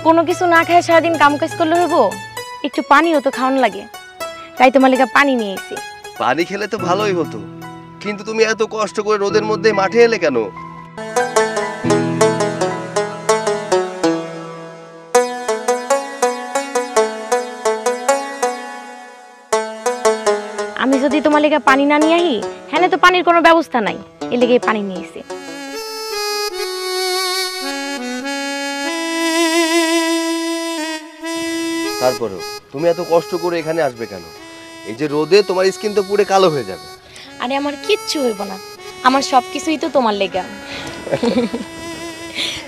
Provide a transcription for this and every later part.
কোনো কিছু না খায় সারাদিন কাম কাজ করলে হইব? একটু পানিও তো খাওয়ান লাগে, তাই তোমার লেগে পানি নিয়ে এসেছি। পানি খেলে তো ভালোই হতো, কিন্তু তুমি এত কষ্ট করে রোদের মধ্যে মাঠে এলে কেন? আমি যদি তোমার লেগে পানি না নিয়ে আহি, হ্যাঁ তো পানির কোনো ব্যবস্থা নাই, এর লেগে পানি নিয়ে এসেছি। তারপরেও তুমি এত কষ্ট করে এখানে আসবে কেন? এই যে রোদে তোমার স্কিন তো পুরো কালো হয়ে যাবে। আরে আমার কিচ্ছু হইব না, আমার সবকিছুই তো তোমার লেগে।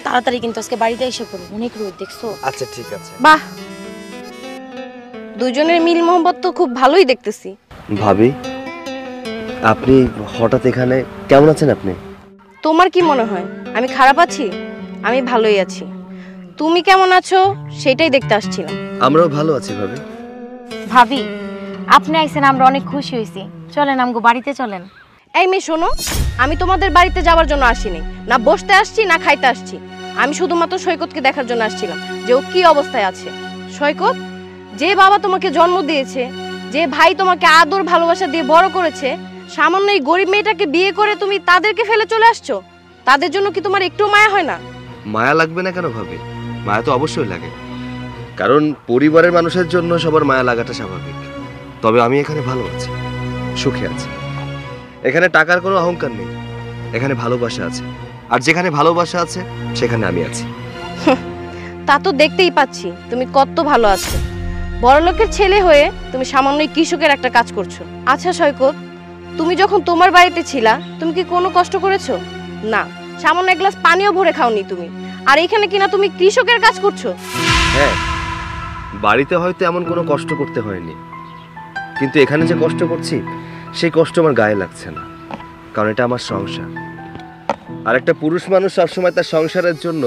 তাড়াতাড়ি কিন্তু আজকে বাড়িতে এসে করো, অনেক রোদ দেখছো। আচ্ছা ঠিক আছে। বাহ, দুজনের মিল মোহব্বত তো খুব ভালোই দেখতেছি। ভাবি, আপনি হঠাৎ এখানে? কেমন আছেন আপনি? তোমার কি মনে হয় আমি খারাপ আছি? আমি ভালোই আছি। তুমি কেমন আছো সেটাই দেখতে আসছিলাম। আমরাও ভালো আছি ভাবি। ভাবি, আপনি আইছেন, আমরা অনেক খুশি হয়েছি। চলেন আমগো বাড়িতে চলেন। এই মেয়ে শোনো, আমি তোমাদের বাড়িতে যাওয়ার জন্য আসিনি, না বসতে আসছি না খাইতে আসছি। আমি শুধুমাত্র সৈকতকে দেখার জন্য আসছিলাম যে ও কি অবস্থায় আছে। সৈকত, যে বাবা তোমাকে জন্ম দিয়েছে, যে ভাই তোমাকে আদর ভালোবাসা দিয়ে বড় করেছে, সামান্য এই গরিব মেয়েটাকে বিয়ে করে তুমি তাদেরকে ফেলে চলে আসছো। তাদের জন্য কি তোমার একটু মায়া হয় না? মায়া লাগবে না কেন ভাবি? মায়া তো অবশ্যই লাগে, কারণ পরিবারের মানুষের জন্য সবার মায়া লাগাটা স্বাভাবিক। তবে আমি এখানে ভালো আছি, সুখে আছি। এখানে টাকার কোনো অহংকার নেই, এখানে ভালোবাসা আছে। আর যেখানে ভালোবাসা আছে সেখানে আমি আছি। তা তো দেখতেই পাচ্ছি তুমি কত ভালো আছো। বড়লোকের ছেলে হয়ে তুমি সামান্য কৃষকের একটা কাজ করছো। আচ্ছা সৈকত, তুমি যখন তোমার বাড়িতে ছিলা তুমি কি কোনো কষ্ট করেছো? না, সামান্য এক গ্লাস পানিও ভরে খাওনি তুমি। আর এখানে কিনা তুমি কৃষকের কাজ করছো। হ্যাঁ, বাড়িতে হয়তো এমন কোনো কষ্ট করতে হয়নি, কিন্তু এখানে যে কষ্ট করছি সেই কষ্ট আমার গায়ে লাগছে না, কারণ এটা আমার সংসার। আর একটা পুরুষ মানুষ সবসময় তার সংসারের জন্য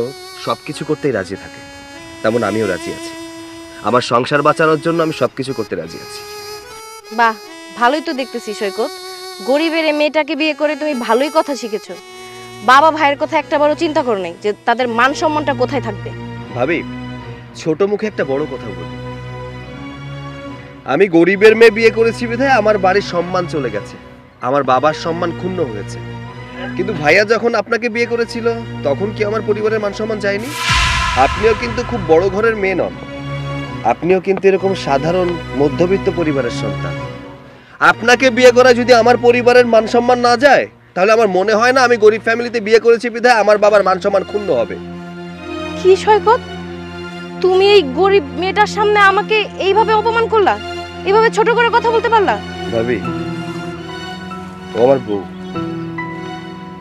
সবকিছু করতেই রাজি থাকে, তেমন আমিও রাজি আছি। আমার সংসার বাঁচানোর জন্য আমি সবকিছু করতে রাজি আছি। বাহ, ভালোই তো দেখতেছি সৈকত। গরিবের এই মেয়েটাকে বিয়ে করে তুমি ভালোই কথা শিখেছো। বাবা ভাইয়ের কথা একটাবারও চিন্তা করো নাই যে তাদের মান সম্মানটা কোথায় থাকবে। ভাবি, ছোট মুখে একটা বড় কথা বলি, আমি গরিবের মেয়ে বিয়ে করেছি বিধায় আমার বাড়ির সম্মান চলে গেছে, আমার বাবার সম্মান ক্ষুণ্ণ হয়েছে। কিন্তু ভাইয়া যখন আপনাকে বিয়ে করেছিল তখন কি আমার পরিবারের মান সম্মান যায়নি? আপনিও কিন্তু খুব বড় ঘরের মেয়ে নন, আপনিও কিন্তু এরকম সাধারণ মধ্যবিত্ত পরিবারের সন্তান। আপনাকে বিয়ে করা যদি আমার পরিবারের মান সম্মান না যায়, তাহলে আমার মনে হয় না আমি গরিব ফ্যামিলিতে বিয়ে করেছি বিধায় আমার বাবার মান সম্মান ক্ষুণ্ণ হবে। কি সৈকত, তুমি এই গরিব মেয়েটার সামনে আমাকে এইভাবে অপমান করলা, এইভাবে ছোট করে কথা বলতে পারলা? ভাবি, ও আমার বউ,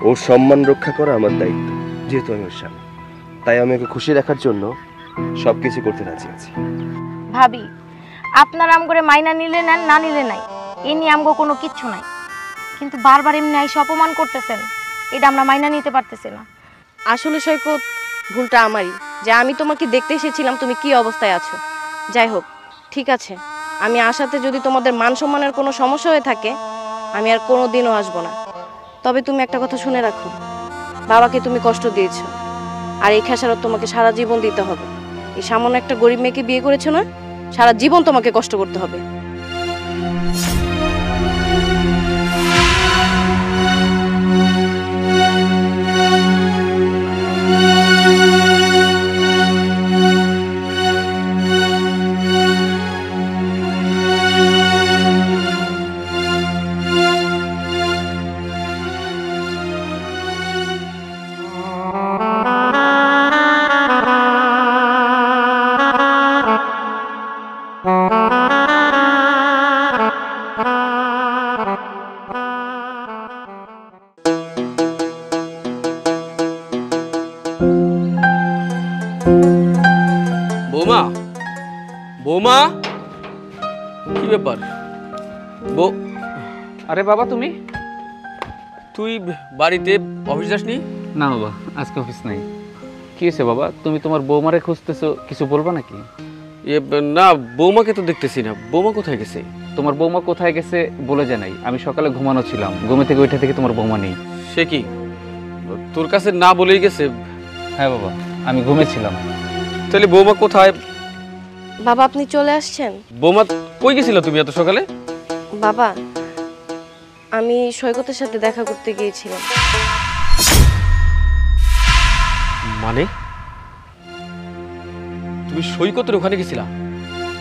ওর সম্মান রক্ষা করা আমার দায়িত্ব। যেহেতু আমি ওর স্বামী, তাই আমি ওকে খুশি রাখার জন্য সবকিছু করতে রাজি আছি। ভাবি, আপনার আমগরে মাইনা নিলে নেন, না নিলে নাই, এ নিয়ে আমগো কোনো কিচ্ছু নাই। কিন্তু বারবার এমনি আইসা অপমান করতেছেন, এটা আমরা মাইনা নিতে পারতেছি না। আসলে সৈকত, ভুলটা আমারই, যে আমি তোমাকে দেখতে এসেছিলাম তুমি কি অবস্থায় আছো। যাই হোক, ঠিক আছে, আমি আসাতে যদি তোমাদের মান সম্মানের কোনো সমস্যা হয়ে থাকে আমি আর কোনোদিনও আসবো না। তবে তুমি একটা কথা শুনে রাখো, বাবাকে তুমি কষ্ট দিয়েছো, আর এই খেসারত তোমাকে সারা জীবন দিতে হবে। এই সামান্য একটা গরিব মেয়েকে বিয়ে করেছো না, সারা জীবন তোমাকে কষ্ট করতে হবে। বৌমা, বৌমা, কি ব্যাপার? আরে বাবা, তুমি তুই বাড়িতে অফিস যাসনি? না বাবা, আজকে অফিস নাই। কি হয়েছে বাবা, তুমি তোমার বৌমারে খুঁজতেছো, কিছু বলবা নাকি? না, বৌমাকে তো দেখতেছি না। বৌমা কোথায় গেছে? তোমার বৌমা কোথায় গেছে বলে জানাই, আমি সকালে ঘুমানো ছিলাম, ঘুমে থেকে ওইটা থেকে তোমার বৌমা নেই। সে কি তোর কাছে না বলেই গেছে? হ্যাঁ বাবা, আমি ঘুমেছিলাম। তাহলে বৌমা কোথায়? বাবা আপনি চলে আসছেন? বৌমা কই গেছিলা তুমি এত সকালে? বাবা আমি সৈকতের সাথে দেখা করতে গিয়েছিলাম। মানে তুমি সৈকতের ওখানে গেছিলা?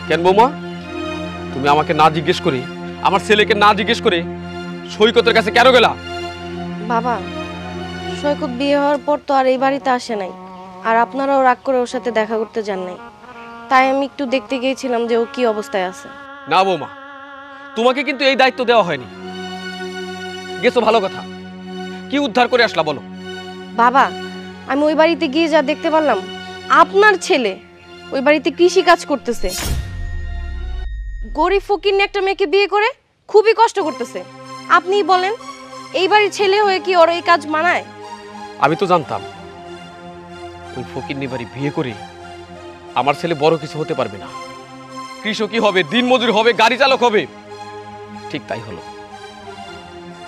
কেন বৌমা? তুমি আমাকে না জিজ্ঞেস করে, আমার ছেলেকে না জিজ্ঞেস করে সৈকতের কাছে কেন গেলা? বাবা সৈকত বিয়ে হওয়ার পর তো আর এই বাড়িতে আসে নাই, আর আপনারাও রাগ করে ওর সাথে দেখা করতে যান নাই, তাই আমি একটু দেখতে গিয়েছিলাম যে ও কি অবস্থায় আছে। না বৌমা, তোমাকে কিন্তু এই দায়িত্ব দেওয়া হয়নি। গেছো ভালো কথা, কি উদ্ধার করে আসলা বলো? বাবা আমি ওই বাড়িতে গিয়ে যা দেখতে পারলাম, আপনার ছেলে ওই বাড়িতে কৃষি কাজ করতেছে। গরিব ফকিন্নি একটা মেয়েকে বিয়ে করে খুবই কষ্ট করতেছে। আপনিই বলেন এই বাড়ির ছেলে হয়ে কি ওর এই কাজ মানায়? আমি তো জানতাম ওই ফকিন্নি বাড়ি বিয়ে করে আমার ছেলে বড় কিছু হতে পারবে না, কৃষকই হবে, দিনমজুর হবে, গাড়ি চালক হবে। ঠিক তাই হলো।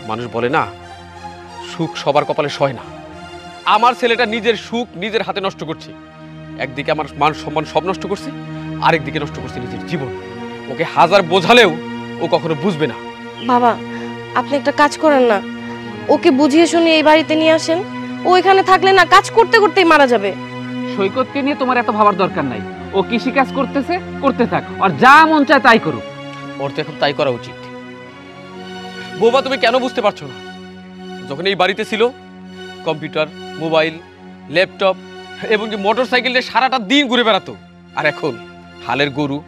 মানুষ বলে না, সুখ সবার কপালে সয় না। আমার ছেলেটা নিজের সুখ নিজের হাতে নষ্ট করছে। একদিকে আমার মান সম্মান সব নষ্ট করছে, আরেকদিকে নষ্ট করছে নিজের জীবন। ওকে হাজার বোঝালেও ও কখনো বুঝবে না। বাবা আপনি একটা কাজ করেন না, ওকে বুঝিয়ে শুনিয়ে এই বাড়িতে নিয়ে আসেন। ও এখানে থাকলে না কাজ করতে করতেই মারা যাবে। সৈকতকে নিয়ে তোমার এত ভাবার দরকার নাই। ও কৃষি কাজ করতেছে, করতে থাক, আর যা মন চায় তাই করুক। ওর তো এখন তাই করা উচিত। বৌমা তুমি কেন বুঝতে পারছো না? যখন এই বাড়িতে ছিল কম্পিউটার, মোবাইল, ল্যাপটপ এবং মোটর সাইকেলে সারাটা দিন ঘুরে বেড়াতো, আর এখন হালের গরু,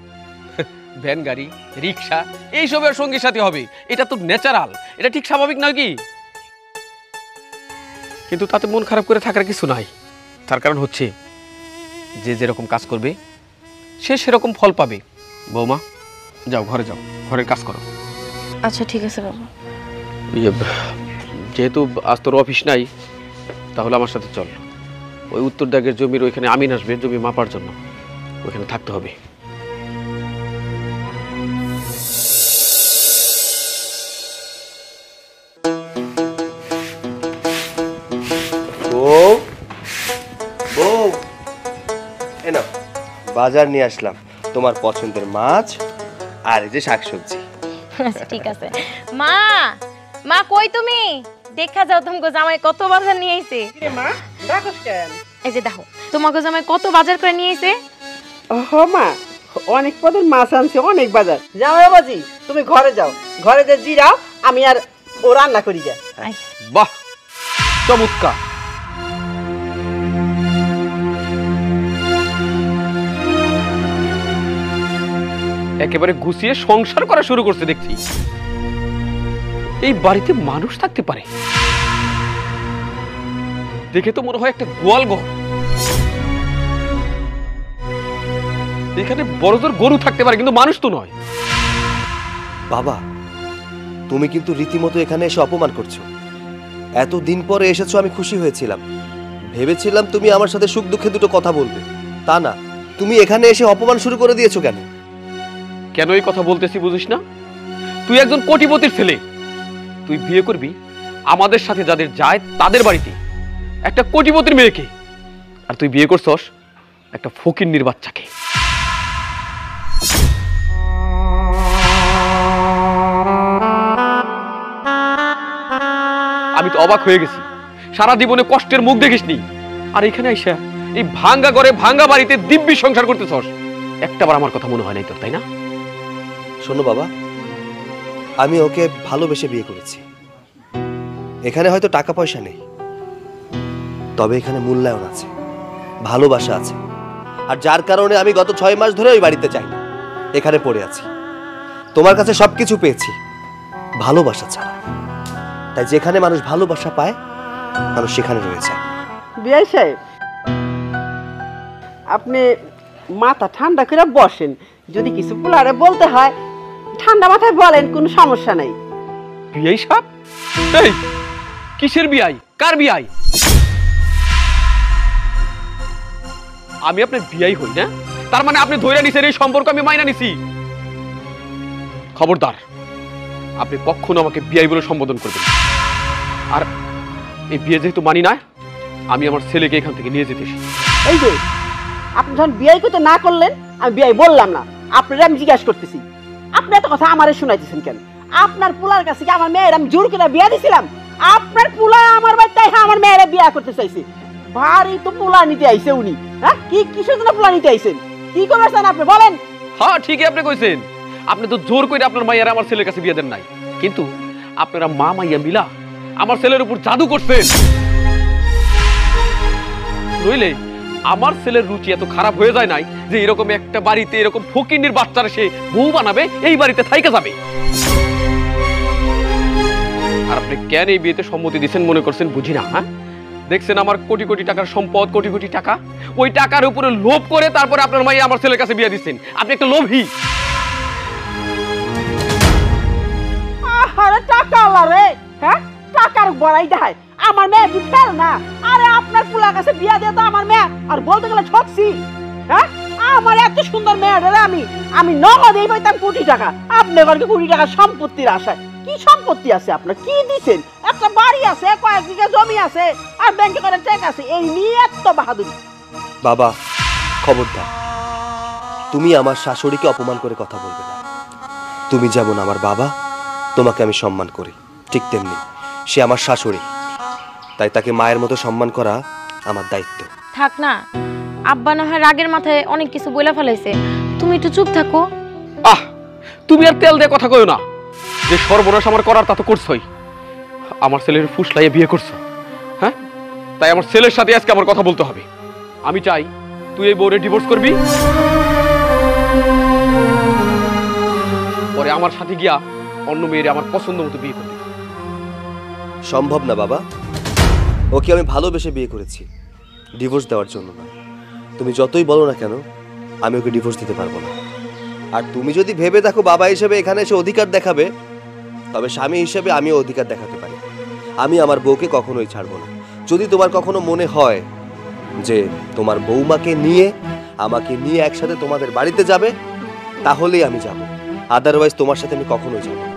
ভ্যান গাড়ি, রিক্সা এইসবের সঙ্গী সাথী হবে। এটা তো ন্যাচারাল, এটা ঠিক স্বাভাবিক নয় কি? কিন্তু তাতে মন খারাপ করে থাকার কিছু নাই। তার কারণ হচ্ছে যে যেরকম কাজ করবে সে সেরকম ফল পাবে। বৌমা যাও, ঘরে যাও, ঘরের কাজ করো। আচ্ছা ঠিক আছে বাবা। যেহেতু আজ তোর অফিস নাই, তাহলে আমার সাথে চল। ওই উত্তর দাগের জমির ওইখানে আমিন আসবে জমি মাপার জন্য, ওইখানে থাকতে হবে। বউ, বউ, এই নাও বাজার নিয়ে আসলাম, তোমার পছন্দের মাছ আর এই যে শাকসবজি। ঠিক আছে। মা, মা কই তুমি? দেখা যাও তোমাকে জামাই কত বাজার নিয়ে আইছে। মা ডাকস কেন? এই যে দেখো তোমাকে জামাই কত বাজার করে নিয়ে আইছে। ও মা অনেক পদের মাছ আনছে, অনেক বাজার। যাও বাবাজি তুমি ঘরে যাও, ঘরে যে জিরাও, আমি আর ও রান্না করি যা। বাহ, চমৎকার। একেবারে গুছিয়ে সংসার করা শুরু করছে দেখছি। এই বাড়িতে মানুষ থাকতে পারে দেখে তো মনে হয় একটা গোয়াল ঘর। এখানে বড়জোর গরু থাকতে পারে, কিন্তু মানুষ তো নয়। বাবা, তুমি কিন্তু রীতিমতো এখানে এসে অপমান করছো। এতদিন পরে এসেছো, আমি খুশি হয়েছিলাম, ভেবেছিলাম তুমি আমার সাথে সুখ দুঃখে দুটো কথা বলবে, তা না, তুমি এখানে এসে অপমান শুরু করে দিয়েছো কেন? কেন এই কথা বলতেছি বুঝিস না? তুই একজন কোটিপতির ছেলে, তুই বিয়ে করবি আমাদের সাথে যাদের যায় তাদের বাড়িতে একটা কোটিপতির মেয়েকে, আর তুই বিয়ে করছস একটা ফকিন্নির বাচ্চাকে। আমি তো অবাক হয়ে গেছি, সারা জীবনে কষ্টের মুখ দেখিসনি, আর এখানে আইসা এই ভাঙ্গা ঘরে ভাঙ্গা বাড়িতে দিব্যি সংসার করতেছস। একটাবার আমার কথা মনে হয় নাই তোর, তাই না? শোনো বাবা, আমি ওকে ভালোবেসে বিয়ে করেছি। এখানে হয়তো টাকা পয়সা নেই, তবে এখানে মূল্যায়ন আছে, ভালোবাসা আছে, আর যার কারণে আমি গত 6 মাস ধরে ওই বাড়িতে যাই না, এখানে পড়ে আছি। তোমার কাছে সবকিছু পেয়েছি, ভালোবাসা ছাড়া। তাই যেখানে মানুষ ভালোবাসা পায়, মানুষ সেখানে রয়েছে। বিআই সাহেব আপনি মাথা ঠান্ডা করে বসেন, যদি কিছু পোলারে বলতে হয় ঠান্ডা মাথায় বলেন, কোনো সমস্যা নাই। বিআই সাহেব? এই কিসের বিআই? কার বিআই? আমি আপনার বিআই হই না? তার মানে আপনি ধইরা নিছেন এই সম্পর্ক আমি মাইনা নিছি? খবরদার, আপনি কখনো আমাকে বিআই বলে সম্বোধন করবেন না। আর এই বিয়ে যেহেতু মানি না, আমি আমার ছেলেকে এখান থেকে নিয়ে যেতে এসেছি। এই যে আপনি যখন বিয়ে করতে না করলেন আমি বিয়ে বললাম না, আপনারা আমি জিজ্ঞাসা করতেছি আপনি এত কথা আমারে শুনাইতেছেন কেন? আপনার পোলার কাছে কি আমার মেয়ের আমি জোর করে বিয়ে দিছিলাম? আপনার পোলা আমার বাড়িতে আমার মেয়েরা বিয়ে করতে চাইছে। ভারী তো পোলা নিতে আইছে উনি। হ্যাঁ, কি কিসের জন্য পোলা নিতে আইছেন? কি করবেন আপনি বলেন? হ্যাঁ ঠিকই আপনি কইছেন, আপনি তো জোর করে আপনার মাইয়ার আমার ছেলের কাছে বিয়ে দেন নাই, কিন্তু আপনারা মা মাইয়া মিলা আমার ছেলের উপর জাদু করছেন। নইলে আমার ছেলের রুচি এত খারাপ হয়ে যায় নাই যে এরকম একটা বাড়িতে এরকম ফকিন্নির বাচ্চারা সে বউ বানাবে, এই বাড়িতে থাইকা যাবে। আর আপনি কেন এই বিয়েতে সম্মতি দিচ্ছেন মনে করছেন বুঝি না? হ্যাঁ, দেখছেন আমার কোটি কোটি টাকার সম্পদ, কোটি কোটি টাকা, ওই টাকার উপরে লোভ করে তারপরে আপনার মাইয়া আমার ছেলের কাছে বিয়ে দিচ্ছেন। আপনি একটা লোভী। আরে টাকা আলা রে, হ্যাঁ টাকার বড়াই দেখায় আমার মেয়ে কি ফেল না? আরে আপনার পোলার কাছে বিয়া দিয়ে তো আমার মেয়ে আর বলতে গেলে ঠকছি। হ্যাঁ, আমার এত সুন্দর মেয়েটা আমি নগদেই পাইতাম কোটি টাকা, আপনি ঘরকে কোটি টাকা সম্পত্তির আশায়। কি সম্পত্তি আছে আপনার? কি দিচ্ছেন? একটা বাড়ি আছে, কয়েক বিঘা জমি আছে, আর ব্যাংকে করে চেক আছে, এই নিয়ে এত বাহাদুরি। বাবা খবরদার, তুমি আমার শাশুড়িকে অপমান করে কথা বলবে না। তুমি যেমন আমার বাবা, তোমাকে আমি সম্মান করি, ঠিক তেমনি সে আমার শাশুড়ি, তাই তাকে মায়ের মতো সম্মান করা আমার দায়িত্ব। থাক না, আব্বা না হয় রাগের মাথায় অনেক কিছু বলে ফেলাইছে, তুমি একটু চুপ থাকো। তুমি আর তেল দিয়ে কথা কইও না। যে সর্বনাশ আমার করার তা তো করছই। আমার ছেলের ফুসলাইয়ে বিয়ে করছো, হ্যাঁ, তাই আমার ছেলের সাথে আজকে আমার কথা বলতে হবে। আমি চাই তুই এই বউরে ডিভোর্স করবি, পরে আমার সাথে গিয়া অন্য মেয়েরে আমার পছন্দ মতো বিয়ে করবি। সম্ভব না বাবা, ওকে আমি ভালোবেসে বিয়ে করেছি, ডিভোর্স দেওয়ার জন্য না। তুমি যতই বলো না কেন, আমি ওকে ডিভোর্স দিতে পারবো না। আর তুমি যদি ভেবে দেখো বাবা হিসেবে এখানে এসে অধিকার দেখাবে, তবে স্বামী হিসেবে আমিও অধিকার দেখাতে পারি। আমি আমার বউকে কখনোই ছাড়বো না। যদি তোমার কখনো মনে হয় যে তোমার বৌমাকে নিয়ে আমাকে নিয়ে একসাথে তোমাদের বাড়িতে যাবে, তাহলেই আমি যাব, আদারওয়াইজ তোমার সাথে আমি কখনোই যাব না।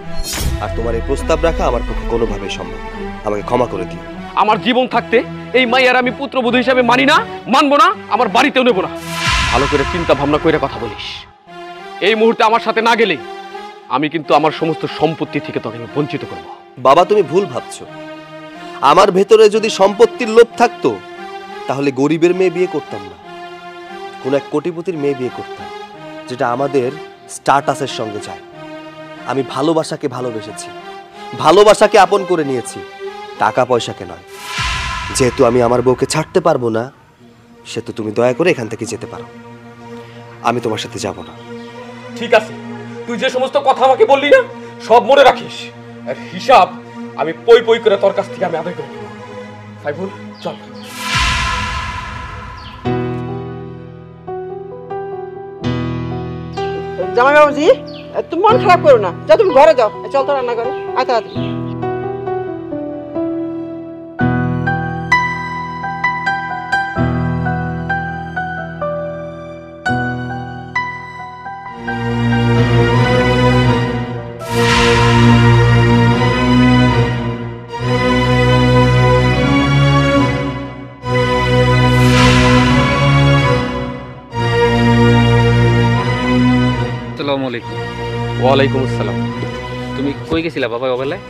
আর তোমার এই প্রস্তাব রাখা আমার পক্ষে কোনোভাবেই সম্ভব না। আমাকে ক্ষমা করে দিও। আমার জীবন থাকতে এই মাইয়ার আমি পুত্রবধূ হিসাবে মানি না, মানবো না, আমার বাড়িতেও নেবো না। ভালো করে চিন্তা ভাবনা করে কথা বলিস। এই মুহূর্তে আমার সাথে না গেলে আমি কিন্তু আমার সমস্ত সম্পত্তি থেকে তোকে আমি বঞ্চিত করব। বাবা তুমি ভুল ভাবছো। আমার ভেতরে যদি সম্পত্তির লোভ থাকতো, তাহলে গরিবের মেয়ে বিয়ে করতাম না, কোন এক কোটিপতির মেয়ে বিয়ে করতাম, যেটা আমাদের স্ট্যাটাসের সঙ্গে যায়। আমি ভালোবাসাকে ভালোবেসেছি, ভালোবাসাকে আপন করে নিয়েছি, টাকা পয়সাকে নয়। যেহেতু আমি আমার বউকে ছাড়তে পারবো না, সেহেতু তুমি দয়া করে এখান থেকে যেতে পারো। আমি তোমার সাথে যাব না। ঠিক আছে, তুই যে সমস্ত কথা আমাকে বললি না, সব মনে রাখিস। আর হিসাব আমি পই পই করে তোর কাছ থেকে আমি আদায় করে নেব। সাইফুল চল। জামাই বাবুজি, তুমি মন খারাপ করো না, যাও তুমি ঘরে যাও, চল তো রান্না করে আয় তাড়াতাড়ি। আসসালামু আলাইকুম। ওয়ালাইকুম আসসালাম। তুমি কই গেছিলা বাবা ওবেলায়?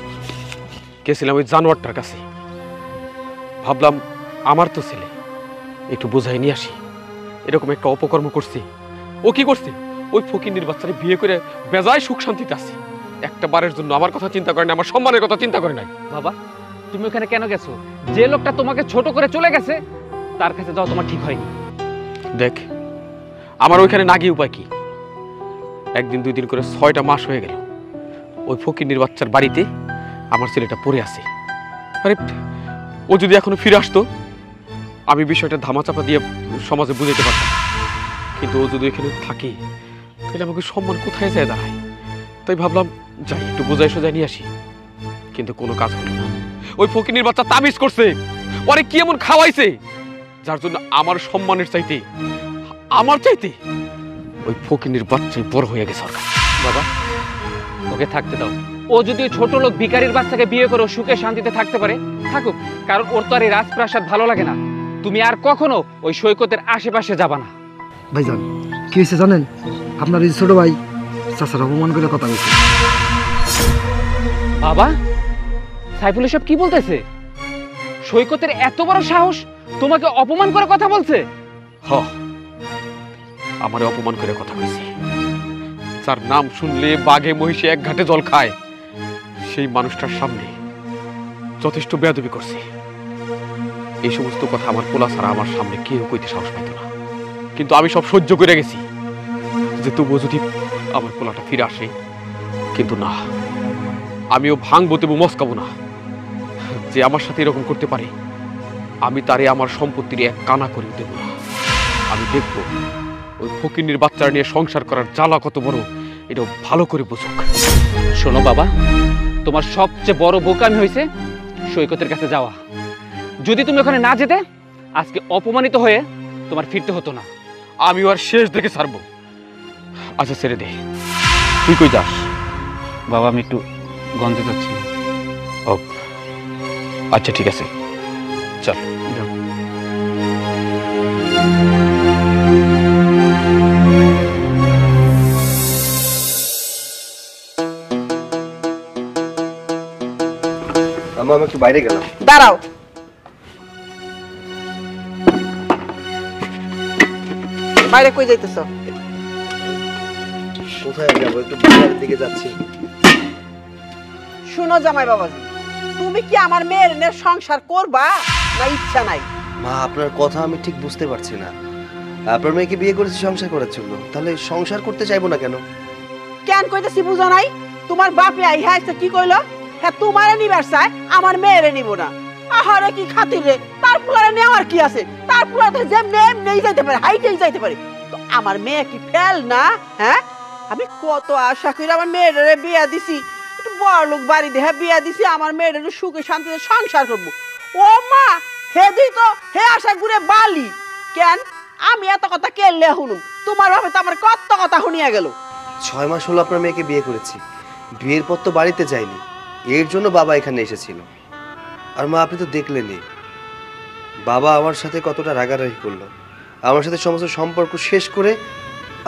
গেছিলাম ওই জানোয়ারটার কাছে। ভাবলাম আমার তো ছেলে, একটু বোঝাই নিয়ে আসি। এরকম একটা অপকর্ম করছি। ও কি করছে? ওই ফকিন্নির বাচ্চারে বিয়ে করে বেজায় সুখ শান্তিতে আছে। একটা বারের জন্য আমার কথা চিন্তা করে না, আমার সম্মানের কথা চিন্তা করে নাই। বাবা তুমি ওখানে কেন গেছো? যে লোকটা তোমাকে ছোট করে চলে গেছে তার কাছে যাও, তোমার ঠিক হয়নি। দেখ, আমার ওইখানে না গিয়ে উপায় কি? একদিন দুই দিন করে 6টা মাস হয়ে গেল ওই ফকিন্নির বাচ্চার বাড়িতে আমার ছেলেটা পড়ে আছে। আরে ও যদি এখনো ফিরে আসতো, আমি বিষয়টা ধামাচাপা দিয়ে সমাজে বুঝাইতে পারতাম। কিন্তু ও যদি এখানে থাকে, তাহলে আমাকে সম্মান কোথায় যায় দাঁড়ায়। তাই ভাবলাম যাই একটু বোঝাই সোজাই নিয়ে আসি, কিন্তু কোনো কাজ হলো না। ওই ফকিন্নির বাচ্চা তাবিজ করছে, ওরে কি এমন খাওয়াইছে যার জন্য আমার সম্মানের চাইতে, আমার চাইতে ওই ফকিন্নির বাচ্চাই বড় হয়ে গেছে। সরকার বাবা ওকে থাকতে দাও। ও যদি ওই ছোট লোক ভিখারির বাচ্চাকে বিয়ে করে সুখে শান্তিতে থাকতে পারে, থাকুক। কারণ ওর তো আর এই রাজপ্রাসাদ ভালো লাগে না। তুমি আর কখনো ওই সৈকতের আশেপাশে যাবা না। ভাইজান কি হয়েছে জানেন? আপনার এই ছোট ভাই চাচার অপমান করে কথা বলছে। বাবা, সাইফুল এসব কি বলতেছে? সৈকতের এত বড় সাহস তোমাকে অপমান করে কথা বলছে? হ, আমারে অপমান করে কথা কইছি। যার নাম শুনলে বাঘে মহিষে এক ঘাটে জল খায়, সেই মানুষটার সামনে যথেষ্ট বেয়াদবি করছে। এই সমস্ত কথা আমার পোলা ছাড়া আমার সামনে কেউ কইতে সাহস পাইত না, কিন্তু আমি সব সহ্য করে গেছি যে তবুও যদি আমার পোলাটা ফিরে আসে। কিন্তু না, আমিও ভাঙবো তবু মস্কাবো না। যে আমার সাথে এরকম করতে পারে, আমি তারে আমার সম্পত্তির এক কানা করে দেব না। আমি দেখব ওই ফকিন্নির বাচ্চারা নিয়ে সংসার করার জ্বালা কত বড়, এটা ভালো করে বুঝুক। শোনো বাবা, তোমার সবচেয়ে বড় বোকামি হয়েছে সৈকতের কাছে যাওয়া। যদি তুমি ওখানে না যেতে, আজকে অপমানিত হয়ে তোমার ফিরতে হতো না। আমি আর শেষ দেখে ছাড়বো। আচ্ছা ছেড়ে দে, তুই কই যাস? বাবা, আমি একটু গন্ধে যাচ্ছি। ও আচ্ছা, ঠিক আছে, চল। আমি একটু বাইরে গেলাম। দাঁড়াও, বাইরে কই যাইতেছ? কোথায় যাবো? একটু বাজারের দিকে যাচ্ছি। শুনো জামাই বাবাজি, তুমি কি আমার মেয়ের নিয়ে সংসার করবা না ইচ্ছা নাই? মা, আপনার কথা আমি ঠিক বুঝতে পারছি না। আপনার মেয়েকে বিয়ে করেছি সংসার করার জন্য, তাহলে সংসার করতে চাইবো না কেন? কেন কইতেছি বুঝো নাই? তোমার বাপে আইহা আইছে কি কইলো? হ্যাঁ, তোমারে নিবার চাই, আমার মেয়েরে নিব না। আহারে কি খাতিরে, তার পুলারে নেওয়ার কি আছে? তার পুলাতে যেমনি এমনি যাইতে পারে, হাইটেই যাইতে পারে। তো আমার মেয়ে কি ফেল না? হ্যাঁ, আমি কত আশা করে আমার মেয়েরে বিয়া দিছি, একটু বড় লোক বাড়ি দেখে বিয়া দিছি, আমার মেয়ের একটু সুখে শান্তিতে সংসার করবো। ও মা, হে দিই তো হে আশা ঘুরে বালি। কেন আমি এত কথা কেলে শুনুম? তোমার ভাবে তো আমার কত কথা শুনিয়া গেল। 6 মাস হলো আপনার মেয়েকে বিয়ে করেছি, বিয়ের পর তো বাড়িতে যাইনি, এর জন্য বাবা এখানে এসেছিল। আর মা, আপনি তো দেখলেনই বাবা আমার সাথে কতটা রাগারাগি করলো, আমার সাথে সমস্ত সম্পর্ক শেষ করে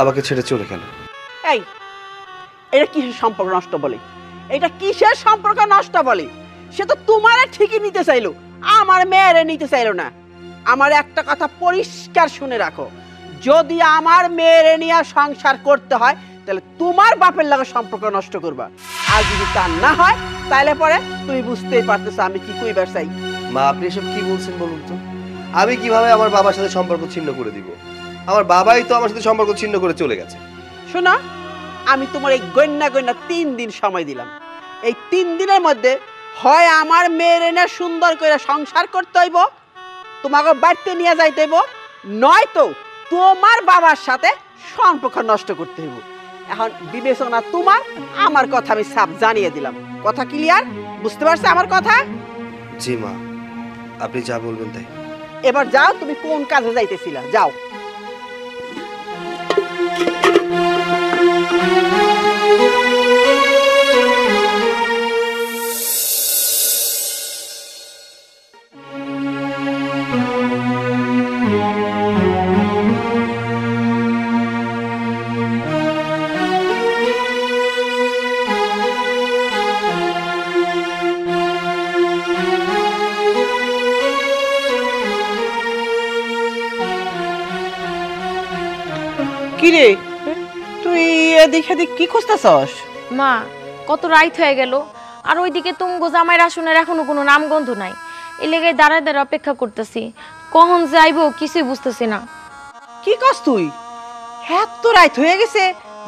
আমাকে ছেড়ে চলে গেল। এই, এটা কিসের সম্পর্ক নষ্ট বলে? এটা কিসের সম্পর্ক নষ্ট বলে? সে তো তোমারে ঠিকই নিতে চাইলো, আমার মেয়েরে নিতে চাইলো না। আমার একটা কথা পরিষ্কার শুনে রাখো, যদি আমার মেয়েরে নিয়ে সংসার করতে হয় তাহলে তোমার বাপের লাগে সম্পর্ক নষ্ট করবা। আর যদি তা না হয় তাহলে পরে তুমি বুঝতেই পারতেছো আমি কি কইবার চাই। মা, আপনি এসব কি বলছেন বলুন তো? আমি কিভাবে আমার বাবার সাথে সম্পর্ক ছিন্ন করে দিব? আমার বাবাই তো আমার সাথে সম্পর্ক ছিন্ন করে চলে গেছে। শোনো, আমি তোমার এই গন্যা 3 দিন সময় দিলাম। এই 3 দিনের মধ্যে হয় আমার মেয়ের এনে সুন্দর করে সংসার করতে হইব, তোমাকে বাড়িতে নিয়ে যাইতে হইব, নয়তো তোমার বাবার সাথে সম্পর্ক নষ্ট করতে হইব। এখন বিবেচনা তোমার, আমার কথা আমি সাফ জানিয়ে দিলাম। কথা ক্লিয়ার? বুঝতে পারছো আমার কথা? জি মা, আপনি যা বলবেন তাই। এবার যাও, তুমি কোন কাজে যাইতেছিলা, যাও। কিরে, তুই এদিক সেদিক কি খুঁজতেছস? মা, কত রাইত হয়ে গেল, আর ওইদিকে তুমগো জামাইয়ের আসনের এখনো কোনো নামগন্ধ নাই। এই লেগে দাঁড়ায় দাঁড়ায় অপেক্ষা করতেছি, কখন যাইবো কিছুই বুঝতেছি না। কি কস তুই? হ্যাঁ, তো রাইত হয়ে গেছে,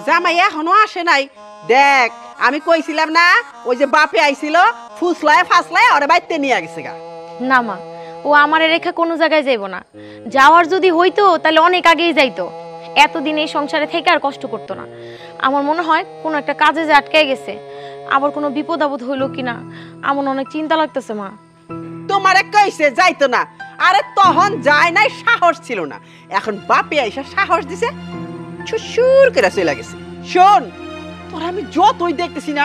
জামাই এখনো আসে নাই। দেখ, আমি কইছিলাম না, ওই যে বাপে আইছিল, ফুসলায় ফাসলায় ওরে বাইতে নিয়ে গেছে গা। না মা, ও আমারে রেখা কোনো জায়গায় যাইবো না। যাওয়ার যদি হইতো তাহলে অনেক আগেই যাইতো, এতদিন এই সংসারে থেকে আর কষ্ট করতো না। আমার মনে হয় কোনো একটা কাজে যে আটকে গেছে, আবার কোনো বিপদ আপদ হইলো কিনা, আমার অনেক চিন্তা লাগতেছে মা। তোমারে কইছে যাইতো না, আরে তখন যায় নাই, সাহস ছিল না। এখন বাপে আইসা সাহস দিছে, ছুসুর করে চলে গেছে। শোন, তোর আমি যতই দেখতেছি না,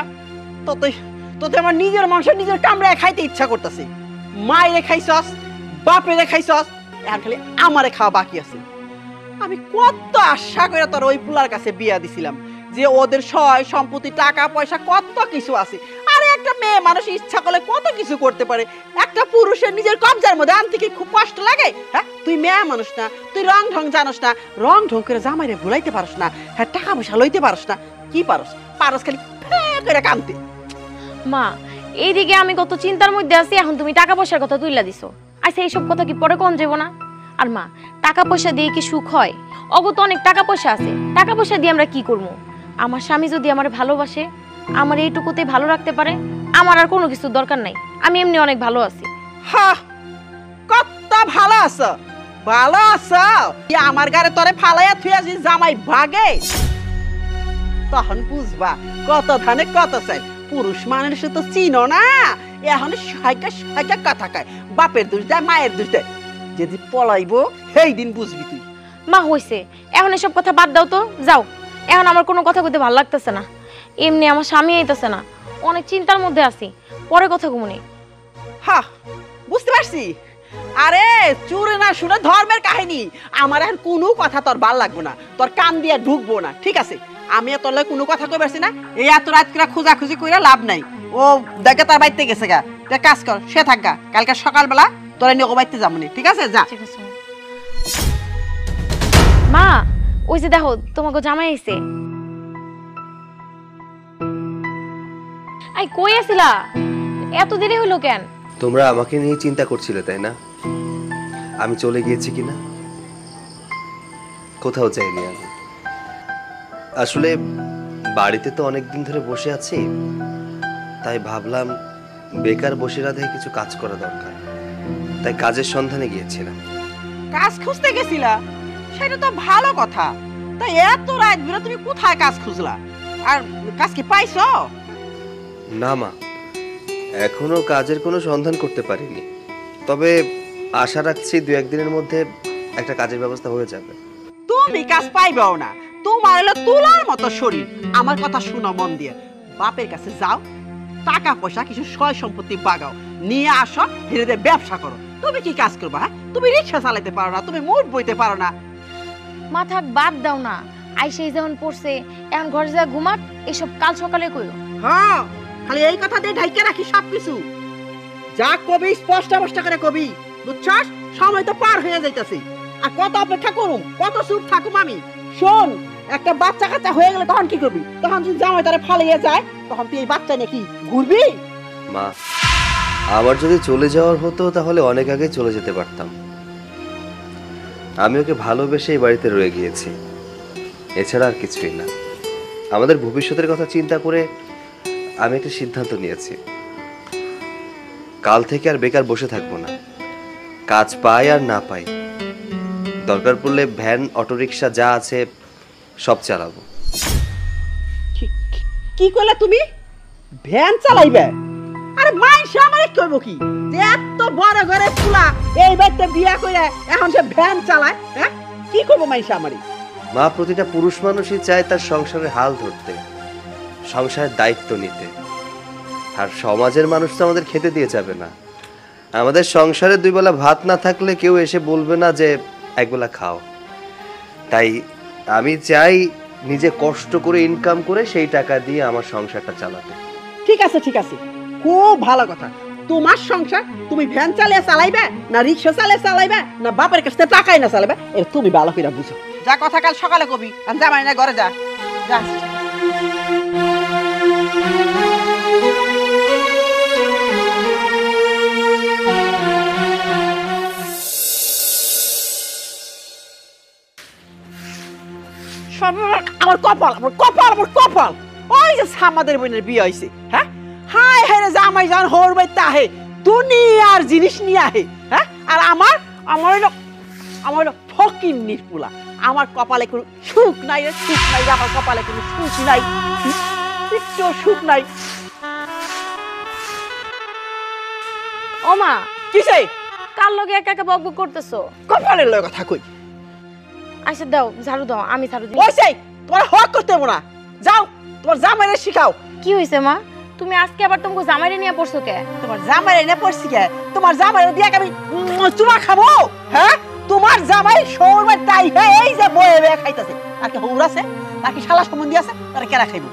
ততই আমার নিজের মাংস নিজের কামড়ায় খাইতে ইচ্ছা করতেছে। মায়েরে খাইছস, বাপেরে খাইছস, এখন খালি আমারে খাওয়া বাকি আছে। আমি কত আশা করে তোর ওই পুলার কাছে বিয়া দিছিলাম যে ওদের সয় সম্পত্তি টাকা পয়সা কত কিছু আছে। আরে একটা মেয়ে মানুষ ইচ্ছা করলে কত কিছু করতে পারে, একটা পুরুষের নিজের কবজার মধ্যে আনতে কি খুব কষ্ট লাগে? হ্যাঁ, তুই মেয়ে মানুষ না, তুই রং ঢং জানোস না, রং ঢং করে জামাইরে ভুলাইতে পারস না, হ্যাঁ টাকা পয়সা লইতে পারস না, কি পারস? পারস খালি করে কানতে। মা এইদিকে আমি কত চিন্তার মধ্যে আছি, এখন তুমি টাকা পয়সার কথা তুইলা দিছো। আচ্ছা এইসব কথা কি পরে কোন যাবো না? আর মা টাকা পয়সা দিয়ে কি সুখ হয়? অগো তো অনেক টাকা পয়সা আছে, টাকা পয়সা দিয়ে আমরা কি করবো? আমার স্বামী যদি আমার ভালোবাসে, আমার এইটুকুতে ভালো রাখতে পারে, আমার আর কোনো কিছু দরকার নাই। আমি এমনি অনেক ভালো আছি। হ্যাঁ, কত ভালো আছো, ভালো আছো। আমার গারে তোরে ফালাইয়া থুই আসি জামাই ভাগে, তখন বুঝবা কত ধানে কত চাই। পুরুষ মানুষ তো চিনো না, এখন সাইকা সাইকা কথা কয়, বাপের দোষ দেয় মায়ের দোষ দেয়। যদি পলাইবো সেই দিন বুঝবি তুই। মা হইছে, এখন এসব কথা বাদ দাও তো, যাও। এখন আমার কোনো কথা কইতে ভালো লাগতেছে না, এমনি আমার স্বামী আইতেছে না, অনেক চিন্তার মধ্যে আছি, পরে কথা কমুনি। হ্যাঁ বুঝতে পারছি। আরে চুরে না শুনে ধর্মের কাহিনী, আমার এখন কোনো কথা তোর ভাল লাগবে না, তোর কান দিয়ে ঢুকবো না, ঠিক আছে? আমি তোর লাগে কোনো কথা কই পারছি না, এই এত রাত করে খোঁজাখুঁজি করে লাভ নাই। ও দেখে তার বাড়িতে গেছে গা, তুই কাজ কর, সে থাক গা, কালকে সকালবেলা তোরা নিয়ে ও বাড়িতে যাবো নি, ঠিক আছে? যা। ঠিক আছে মা, ওই যে দেখো তোমাকে জামাই আইছে। আই কই আছিলা? এত দেরি হলো কেন? তোমরা আমাকে নিয়ে চিন্তা করছিলে তাই না? আমি চলে গিয়েছি কিনা? কোথাও যাইনি আমি। আসলে বাড়িতে তো অনেকদিন ধরে বসে আছি, তাই ভাবলাম বেকার বসে না থেকে কিছু কাজ করা দরকার, তাই কাজের সন্ধানে গিয়েছিলাম। কাজ খুঁজতে গেছিলা? সেটা তো ভালো কথা। তাই এত রাত বেলা তুমি কোথায় কাজ খুঁজলা? আর কাজ কি পাইছো? না মা, এখনো কাজের কোনো সন্ধান করতে পারিনি, তবে আশা রাখছি 2-1 দিনের মধ্যে একটা কাজের ব্যবস্থা হয়ে যাবে। তুমি কাজ পাইবাও না, তোমার হলো তুলার মতো শরীর। আমার কথা শুনো মন দিয়ে, বাপের কাছে যাও, টাকা পয়সা কিছু সয় সম্পত্তি বাগাও, নিয়ে আসো, ধীরে ধীরে ব্যবসা করো। তুমি কি কাজ করবা? হ্যাঁ, তুমি রিক্সা চালাতে পারো না, তুমি মুঠ বইতে পারো না। মাথা বাদ দাও না, আইসে যখন পড়ছে এখন ঘরে যা ঘুমাক, এসব কাল সকালে কইও। হ্যাঁ, খালি এই কথা দিয়ে ঢাইকে রাখি সবকিছু। যা কবি স্পষ্ট স্পষ্ট করে কবি, বুঝছস? সময় তো পার হয়ে যাইতাছে, আর কত অপেক্ষা করুম, কত চুপ থাকুম আমি? শোন, একটা বাচ্চা কাচ্চা হয়ে গেলে তখন কি করবি? তখন যদি জামাই তারে ফালিয়ে যায়, তখন তুই এই বাচ্চা নাকি ঘুরবি? মা, আবার যদি চলে যাওয়ার হতো তাহলে অনেক আগে চলে যেতে পারতাম। আমি ওকে ভালোবেসে এই বাড়িতে রয়ে গিয়েছি, এছাড়া আর কিছুই না। আমাদের ভবিষ্যতের কথা চিন্তা করে আমি একটা সিদ্ধান্ত নিয়েছি, কাল থেকে আর বেকার বসে থাকবো না। কাজ পাই আর না পাই, দরকার পড়লে ভ্যান অটোরিকশা যা আছে সব চালাবো। কি করলে তুমি? ভ্যান চালাইবে? আরে মাইশা আমারে কইবো কি যে এত বড় ঘরে ফুলা এই বাড়িতে বিয়া কইরা এখন সে ভ্যান চালায়? হ্যাঁ, কি করবো মাইশা আমারে? মা, প্রতিটা পুরুষ মানুষই চায় তার সংসারের হাল ধরতে, সংসারের দায়িত্ব নিতে। আর সমাজের মানুষ তো আমাদের খেতে দিয়ে যাবে না। আমাদের সংসারে 2 বেলা ভাত না থাকলে কেউ এসে বলবে না যে একবেলা খাও। তাই আমি চাই নিজে কষ্ট করে ইনকাম করে সেই টাকা দিয়ে আমার সংসারটা চালাতে। ঠিক আছে, ঠিক আছে, খুব ভালো কথা। তোমার সংসার তুমি ভ্যান চালিয়ে চালাইবে না রিক্সা চালিয়ে চালাইবে না বাপের কাছ থেকে টাকাই না চালাইবে, এটা তুমি ভালো করে বুঝো। যা কথা কাল সকালে কবি, আমি জামাই না ঘরে যা। যা। আমার কপাল, আমার কপাল, আমার কপাল। ওই যে সামাদের বোনের বিয়ে হয়েছে। হ্যাঁ, হায় হায় রে, জামাই জান হোর বাইতে আহে, দুনিয়ার জিনিস নিয়ে আহে। হ্যাঁ, আর আমার হলো ফকির নির্পুলা। আমার কপালে কোনো সুখ নাই রে, সুখ নাই। আমার কপালে কোনো সুখ নাই, একটু সুখ নাই। ও মা, কিসে? কার লগে একা একা বকবক করতেছো? কপালের লয় কথা কই। আচ্ছা দাও, ঝাড়ু দাও, আমি ঝাড়ু দিই। ওইসে তোমার হক করতে হবে না, যাও তোমার জামাইরে শিখাও। কি হইছে মা, তুমি আজকে আবার তোমাকে জামাইরে নিয়ে পড়ছো কে? তোমার জামাইরে নিয়ে পড়ছি কে? তোমার জামাইরে দিয়ে আমি চুমা খাবো? হ্যাঁ, তোমার জামাই সৌরবার তাই এই যে দিয়া বয়ে বয়ে খাইতেছে। আর কি হুর আছে, আর কি শালা সম্বন্ধী আছে, তারা কেরা খাইব?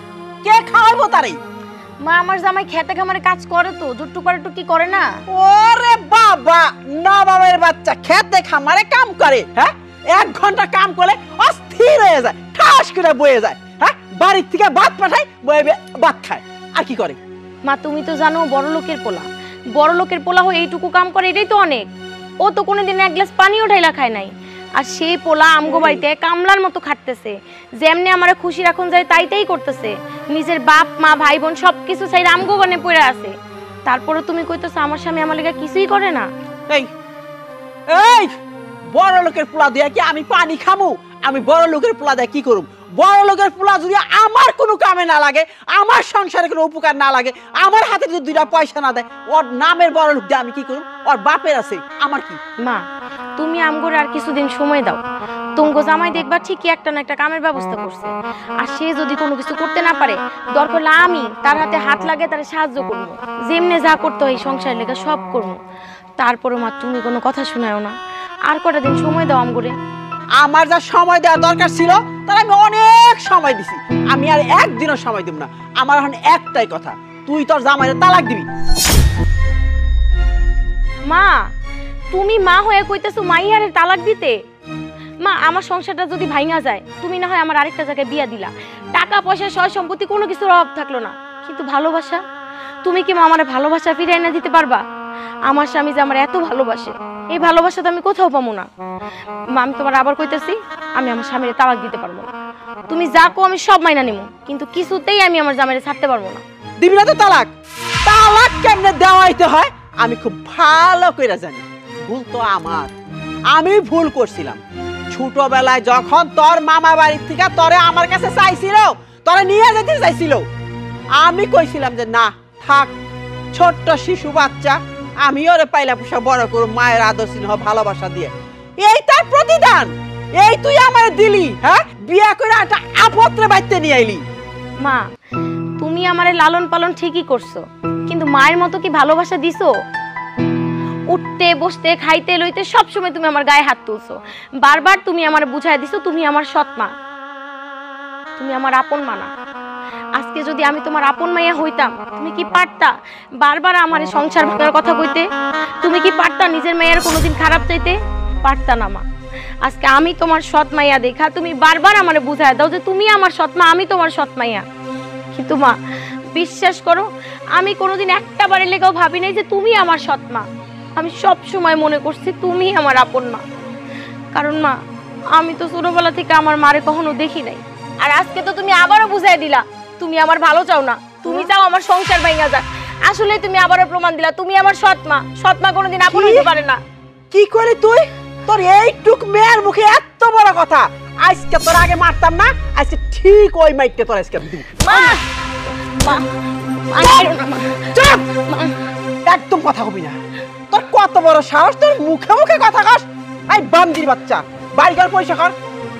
কে খাওয়াইবো তারে? মা আমার জামাই খেতে খামারে কাজ করে তো, জুট্টু পারে কি করে না? ওরে বাবা, নবাবের বাচ্চা খেতে খামারে কাম করে, হ্যাঁ? 1 ঘন্টা কাম করলে অস্থির হয়ে যায়, ঠাস করে বয়ে যায়, হ্যাঁ? বাড়ির থেকে ভাত পাঠায়, বয়ে ভাত খায়, আর কি করে? মা তুমি তো জানো বড় লোকের পোলা, বড় লোকের পোলা হয়ে এইটুকু কাম করে, এটাই তো অনেক। ও তো কোনোদিন 1 গ্লাস পানিও ঢাইলা খায় নাই। আর সেই পোলা আমগো বাড়িতে কামলার মতো খাটতেছে, যেমনি আমারে খুশি রাখুন যায় তাইতেই করতেছে। নিজের বাপ মা ভাই বোন সবকিছু চাই আমগো বনে পড়ে আছে। তারপরে তুমি কইতেছো আমার স্বামী আমার লাগা কিছুই করে না। এই এই বড় লোকের পোলা দিয়া কি আমি পানি খামু? আমি বড় লোকের পোলা দিয়া কি করব? বড় লোকের পোলা যদি আমার কোনো কামে না লাগে, আমার সংসারে কোনো উপকার না লাগে, আমার হাতে যদি 2টা পয়সা না দেয়, ওর নামের বড় লোক দিয়ে আমি কি করব? ওর বাপের আছে, আমার কি? মা তুমি আমগোরে আর কিছুদিন সময় দাও। তুমগো জামাই দেখবা ঠিকই একটা না একটা কামের ব্যবস্থা করছে। আর সে যদি কোনো কিছু করতে না পারে, দরকার হলে আমি তার হাতে হাত লাগে তারে সাহায্য করবো। যেমনে যা করতে হয় সংসার লেগে সব করবো। তারপরে মা তুমি কোনো কথা শোনাও না, আর কটা দিন সময় দাও আমগোরে। আমার যা সময় দেওয়া দরকার ছিল তার আমি অনেক সময় দিছি, আমি আর একদিনও সময় দেব না। আমার এখন একটাই কথা, তুই তোর জামাইরে তালাক দিবি। মা তুমি মা হয়ে কইতেছো মাইয়ারে তালাক দিতে? মা আমার সংসারটা যদি ভাঙা যায়, তুমি না হয় আমার আরেকটা জায়গায় বিয়া দিলা, টাকা পয়সা সয় সম্পত্তি কোনো কিছুর অভাব থাকলো না, কিন্তু ভালোবাসা তুমি কি মা আমার ভালোবাসা ফিরে এনে দিতে পারবা? আমার স্বামী যে আমার এত ভালোবাসে, এই ভালোবাসা তো আমি কোথাও পাবো না। মা আমি তোমার আবার কইতেছি, আমি আমার স্বামীরে তালাক দিতে পারবো না। তুমি যা কো আমি সব মাইনা নিমু, কিন্তু কিছুতেই আমি আমার জামাইরে ছাড়তে পারবো না। দিবি না তো তালাক? তালাক কেমনে দেওয়াইতে হয় আমি খুব ভালো করে জানি। ভুল তো আমার, আমি ভুল করছিলাম। ছোটবেলায় যখন তোর মামা বাড়ির থেকে তোরে আমার কাছে চাইছিল, তোরে নিয়ে যেতে চাইছিল, আমি কইছিলাম যে না থাক, ছোট্ট শিশু বাচ্চা, আমি ওরে পাইলা পোষা বড় করব মায়ের আদর স্নেহ ভালোবাসা দিয়ে। এই তার প্রতিদান, এই তুই আমার দিলি, হ্যাঁ? বিয়া করে একটা আপত্রে বাইতে নিয়ে আইলি। মা তুমি আমারে লালন পালন ঠিকই করছো, কিন্তু মায়ের মতো কি ভালোবাসা দিছো? উঠতে বসতে খাইতে লইতে সবসময় তুমি আমার গায়ে হাত তুলছো। বারবার তুমি আমার বুঝাই দিছো তুমি আমার সৎ মা, তুমি আমার আপন মা না। আজকে যদি আমি তোমার আপন মাইয়া হইতাম, তুমি কি পারতা বারবার আমার সংসার ভাঙার কথা কইতে? তুমি কি পারতা নিজের মাইয়ার কোনোদিন খারাপ চাইতে? পারতা না মা। আজকে আমি তোমার সৎ মাইয়া দেখা তুমি বারবার আমারে বুঝাই দাও যে তুমি আমার সৎ মা, আমি তোমার সৎ মাইয়া। কিন্তু মা বিশ্বাস করো, আমি কোনোদিন একটা বারের লেগেও ভাবি নাই যে তুমি আমার সৎ মা। আমি সব সময় মনে করছি তুমি আমার আপন মা। কারণ মা আমি তো ছোটবেলা থেকে আমার মারে কখনো দেখি নাই। আর আজকে তো তুমি আবারও বুঝাই দিলা তুমি আমার ভালো চাও না, তুমি চাও আমার সংসার ভাঙা যাক। আসলে তুমি আবারও প্রমাণ দিলা তুমি আমার সৎ মা। সৎ মা কোনোদিন আপন হতে পারে না। কি করে তুই? তোর এইটুক মেয়ের মুখে এত বড় কথা! আজকে তোর আগে মারতাম না, আজকে ঠিক ওই মাইকটা তোর আজকে দিব। মা মা চুপ! একদম কথা কবি না। তোর কত বড় সাহস, তোর মুখে মুখে কথা কস? এই বান্দির বাচ্চা, বাড়ি ঘর পয়সা কর,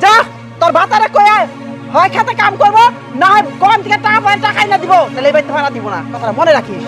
যা তোর ভাতারে কই আয়, হয় খেতে কাম করবো, না হয় কোন থেকে টাকা পায় টাকাই না দিব, তাহলে এই বাড়িতে ভাড়া দিব না, কথাটা মনে রাখিস।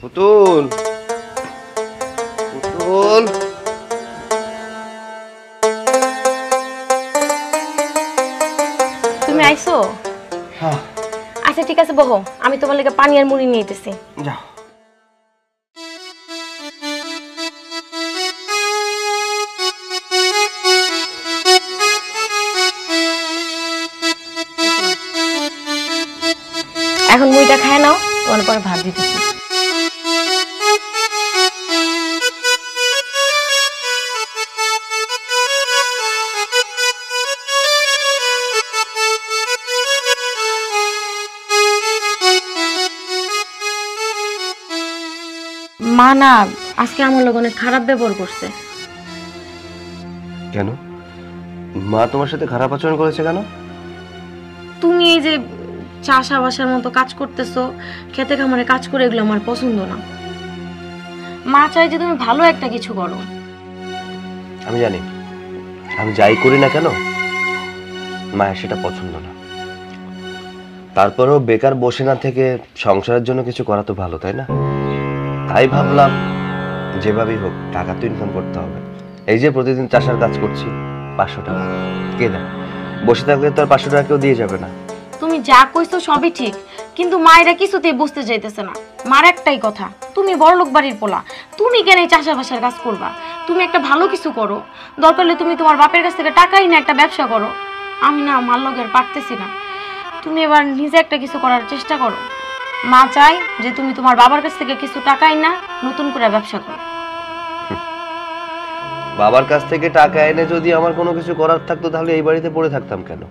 পুতুল, পুতুল, তুমি আইছো? হ্যাঁ আচ্ছা ঠিক আছে বহো, আমি তোমার লাগি পানি আর মুড়ি নিয়ে আইতেছি। যাও। এখন মুইটা খায় নাও, তোমার পরে ভাত দিতেছি। মা না আজকে আমার লোক অনেক খারাপ ব্যবহার করছে। কেন মা তোমার সাথে খারাপ আচরণ করেছে কেন? তুমি এই যে চাষাবাসার মতো কাজ করতেছো, খেতে খামারে কাজ করে, এগুলো আমার পছন্দ না। মা চাই যে তুমি ভালো একটা কিছু করো। আমি জানি আমি যাই করি না কেন মায়ের সেটা পছন্দ না, তারপরেও বেকার বসে না থেকে সংসারের জন্য কিছু করা তো ভালো, তাই না? তাই ভাবলাম যেভাবেই হোক টাকা তো ইনকাম করতে হবে। এই যে প্রতিদিন চাষার কাজ করছি, 500 টাকা কে দেয়? বসে থাকলে তো আর 500 টাকা কেউ দিয়ে যাবে না। তুমি যা কইছো সবই ঠিক, কিন্তু মায়েরা কিছুতেই বুঝতে চাইতেছে না। মার একটাই কথা, তুমি বড়লোক বাড়ির পোলা, তুমি কেন এই চাষাবাসার কাজ করবা? তুমি একটা ভালো কিছু করো, দরকার হলে তুমি তোমার বাপের কাছ থেকে টাকাই না একটা ব্যবসা করো। আমি না মার লগের পারতেছি না, তুমি এবার নিজে একটা কিছু করার চেষ্টা করো। মা চাই যে তুমি তোমার বাবার কাছ থেকে কিছু টাকাই না নতুন করে ব্যবসা করো। বাবার কাছ থেকে টাকা এনে যদি আমার কোনো কিছু করার থাকতো তাহলে এই বাড়িতে পড়ে থাকতাম কেন?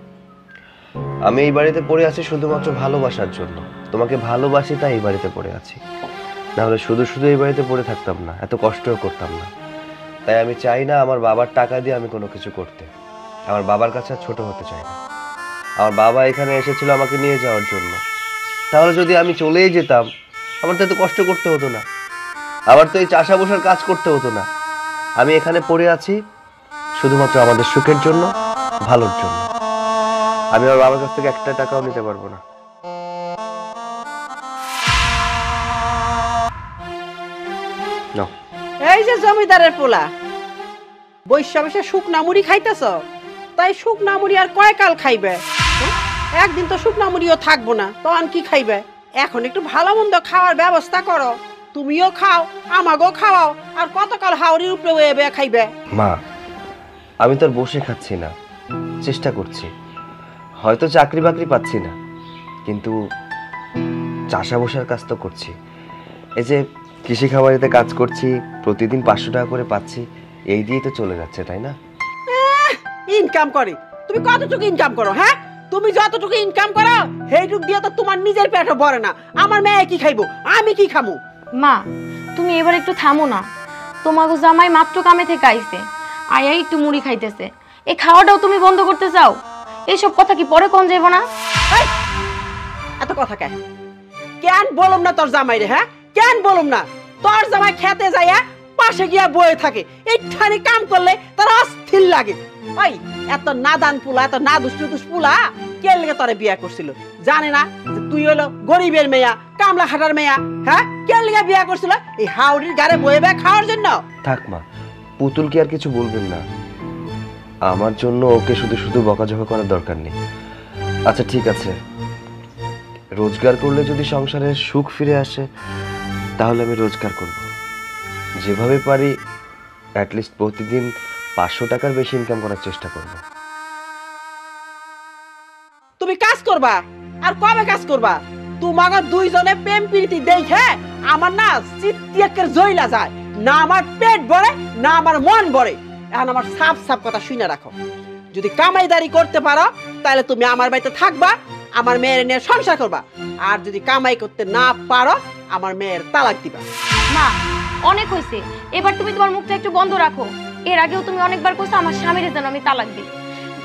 আমি এই বাড়িতে পড়ে আছি শুধুমাত্র ভালোবাসার জন্য। তোমাকে ভালোবাসি তাই এই বাড়িতে পড়ে আছি, না হলে শুধু শুধু এই বাড়িতে পড়ে থাকতাম না, এত কষ্টও করতাম না। তাই আমি চাই না আমার বাবার টাকা দিয়ে আমি কোনো কিছু করতে। আমার বাবার কাছে ছোট হতে চাই না। আমার বাবা এখানে এসেছিল আমাকে নিয়ে যাওয়ার জন্য, তাহলে যদি আমি চলেই যেতাম আমার তো এত কষ্ট করতে হতো না, আবার তো এই চাষা বসার কাজ করতে হতো না। আমি এখানে পড়ে আছি শুধুমাত্র আমাদের সুখের জন্য, ভালোর জন্য। আমি আমার বাবার কাছ থেকে একটা টাকাও নিতে পারবো না। এই যে জমিদারের পোলা বৈশা বৈশা শুকনা মুড়ি খাইতেছ, তাই শুকনা মুড়ি আর কয় কাল খাইবে? একদিন তো শুকনা মুড়িও থাকবো না, তখন কি খাইবে? এখন একটু ভালো মন্দ খাওয়ার ব্যবস্থা করো, তুমিও খাও আমাকেও খাওয়াও, আর কতকাল হাওড়ির উপরে ওয়ে খাইবে? মা আমি তো আর বসে খাচ্ছি না, চেষ্টা করছি। হয়তো চাকরি বাকরি পাচ্ছি না, কিন্তু চাষা বসার কাজ তো করছি। এই যে কৃষি খামারিতে কাজ করছি, প্রতিদিন 500 টাকা করে পাচ্ছি, এই দিয়েই তো চলে যাচ্ছে, তাই না? ইনকাম করে তুমি কতটুকু ইনকাম করো? হ্যাঁ, তুমি যতটুকু ইনকাম করো সেইটুক দিয়ে তো তোমার নিজের পেটও ভরে না। আমার মেয়ে কি খাইবো, আমি কি খামু? মা তুমি এবার একটু থামো না, তোমাকে জামাই মাত্র কামে থেকে আইছে, আয়া একটু মুড়ি খাইতেছে, এই খাওয়াটাও তুমি বন্ধ করতে চাও? এইসব কথা কি পরে কোন যাইব না? এই, এত কথা কেন কেন বলুম না তোর জামাই রে? হ্যাঁ, কেন বলুম না? তোর জামাই খেতে যাইয়া পাশে গিয়া বয়ে থাকে, এইখানে কাম করলে তার অস্থির লাগে। ওই এত নাদান পুলা, এত না দুষ্টু পুলা কে লেগে তোরে বিয়া করছিল? জানে না যে তুই হলো গরিবের মেয়া, কামলা খাটার মেয়া? হ্যাঁ, কে লেগে বিয়া করছিল? এই হাওড়ির গাড়ে বয়ে বয়ে খাওয়ার জন্য? থাক মা, পুতুল কি আর কিছু বলবেন না। আমার জন্য ওকে শুধু শুধু বকাঝকা করার দরকার নেই। আচ্ছা ঠিক আছে, রোজগার করলে যদি সংসারে সুখ ফিরে আসে তাহলে আমি রোজগার করব, যেভাবে পারি অ্যাটলিস্ট প্রতিদিন 500 টাকার বেশি ইনকাম করার চেষ্টা করব। তুমি কাজ করবা, আর কবে কাজ করবা? তোমাকে দুইজনে প্রেম প্রীতি দেখে আমার না চিত্তিয়ের জইলা যায় না, আমার পেট ভরে না আমার মন ভরে। এখন আমার সাফ সাফ কথা শুনে রাখো, যদি কামাইদারি করতে পারো তাহলে তুমি আমার বাড়িতে থাকবা, আমার মেয়ের নিয়ে সংসার করবা, আর যদি কামাই করতে না পারো আমার মেয়ের তালাক দিবা। মা অনেক হয়েছে, এবার তুমি তোমার মুখটা একটু বন্ধ রাখো। এর আগেও তুমি অনেকবার কইছো আমার স্বামীর যেন আমি তালাক দিই,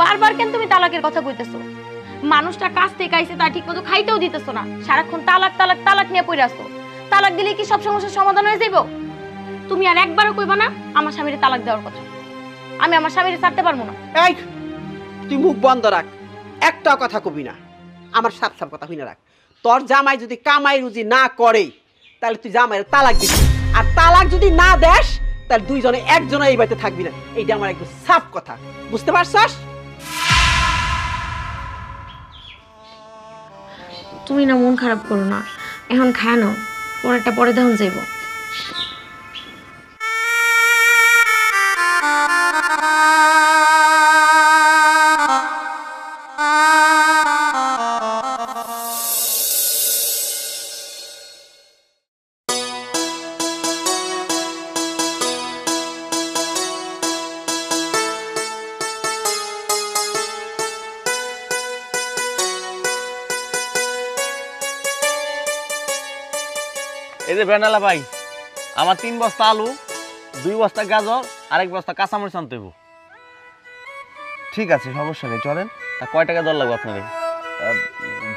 বারবার কেন তুমি তালাকের কথা কইতেছো? মানুষটা কাজ থেকে আইছে, তা ঠিক মতো খাইতেও দিতেছো না, সারাক্ষণ তালাক তালাক তালাক নিয়ে পড়ে আসো। তালাক দিলে কি সব সমস্যার সমাধান হয়ে যাইব? তুমি আর একবারও কইবা না আমার স্বামীর তালাক দেওয়ার কথা। আমি আমার স্বামীর ছাড়তে পারবো না। এই তুই মুখ বন্ধ রাখ, একটা কথা কবি না, আমার সাফ সাফ কথা শুনে রাখ। তোর জামাই যদি কামাই রুজি না করে তাহলে তুই জামাইয়ের তালাক দিবি, আর তালাক যদি না দেস তাহলে দুইজনে একজনে এই বাড়িতে থাকবি না। এইটা আমার একদম সাফ কথা, বুঝতে পারছস? তুমি না মন খারাপ করো না, এখন খায় নাও, পরেরটা পরে দেখন যাইব। এই যে ভ্যানালা ভাই, আমার 3 বস্তা আলু, 2 বস্তা গাজর আর 1 বস্তা কাঁচামরিচ আনতে হইব। ঠিক আছে, সমস্যা নেই, চলেন। তা কয় টাকা দর লাগবে আপনার?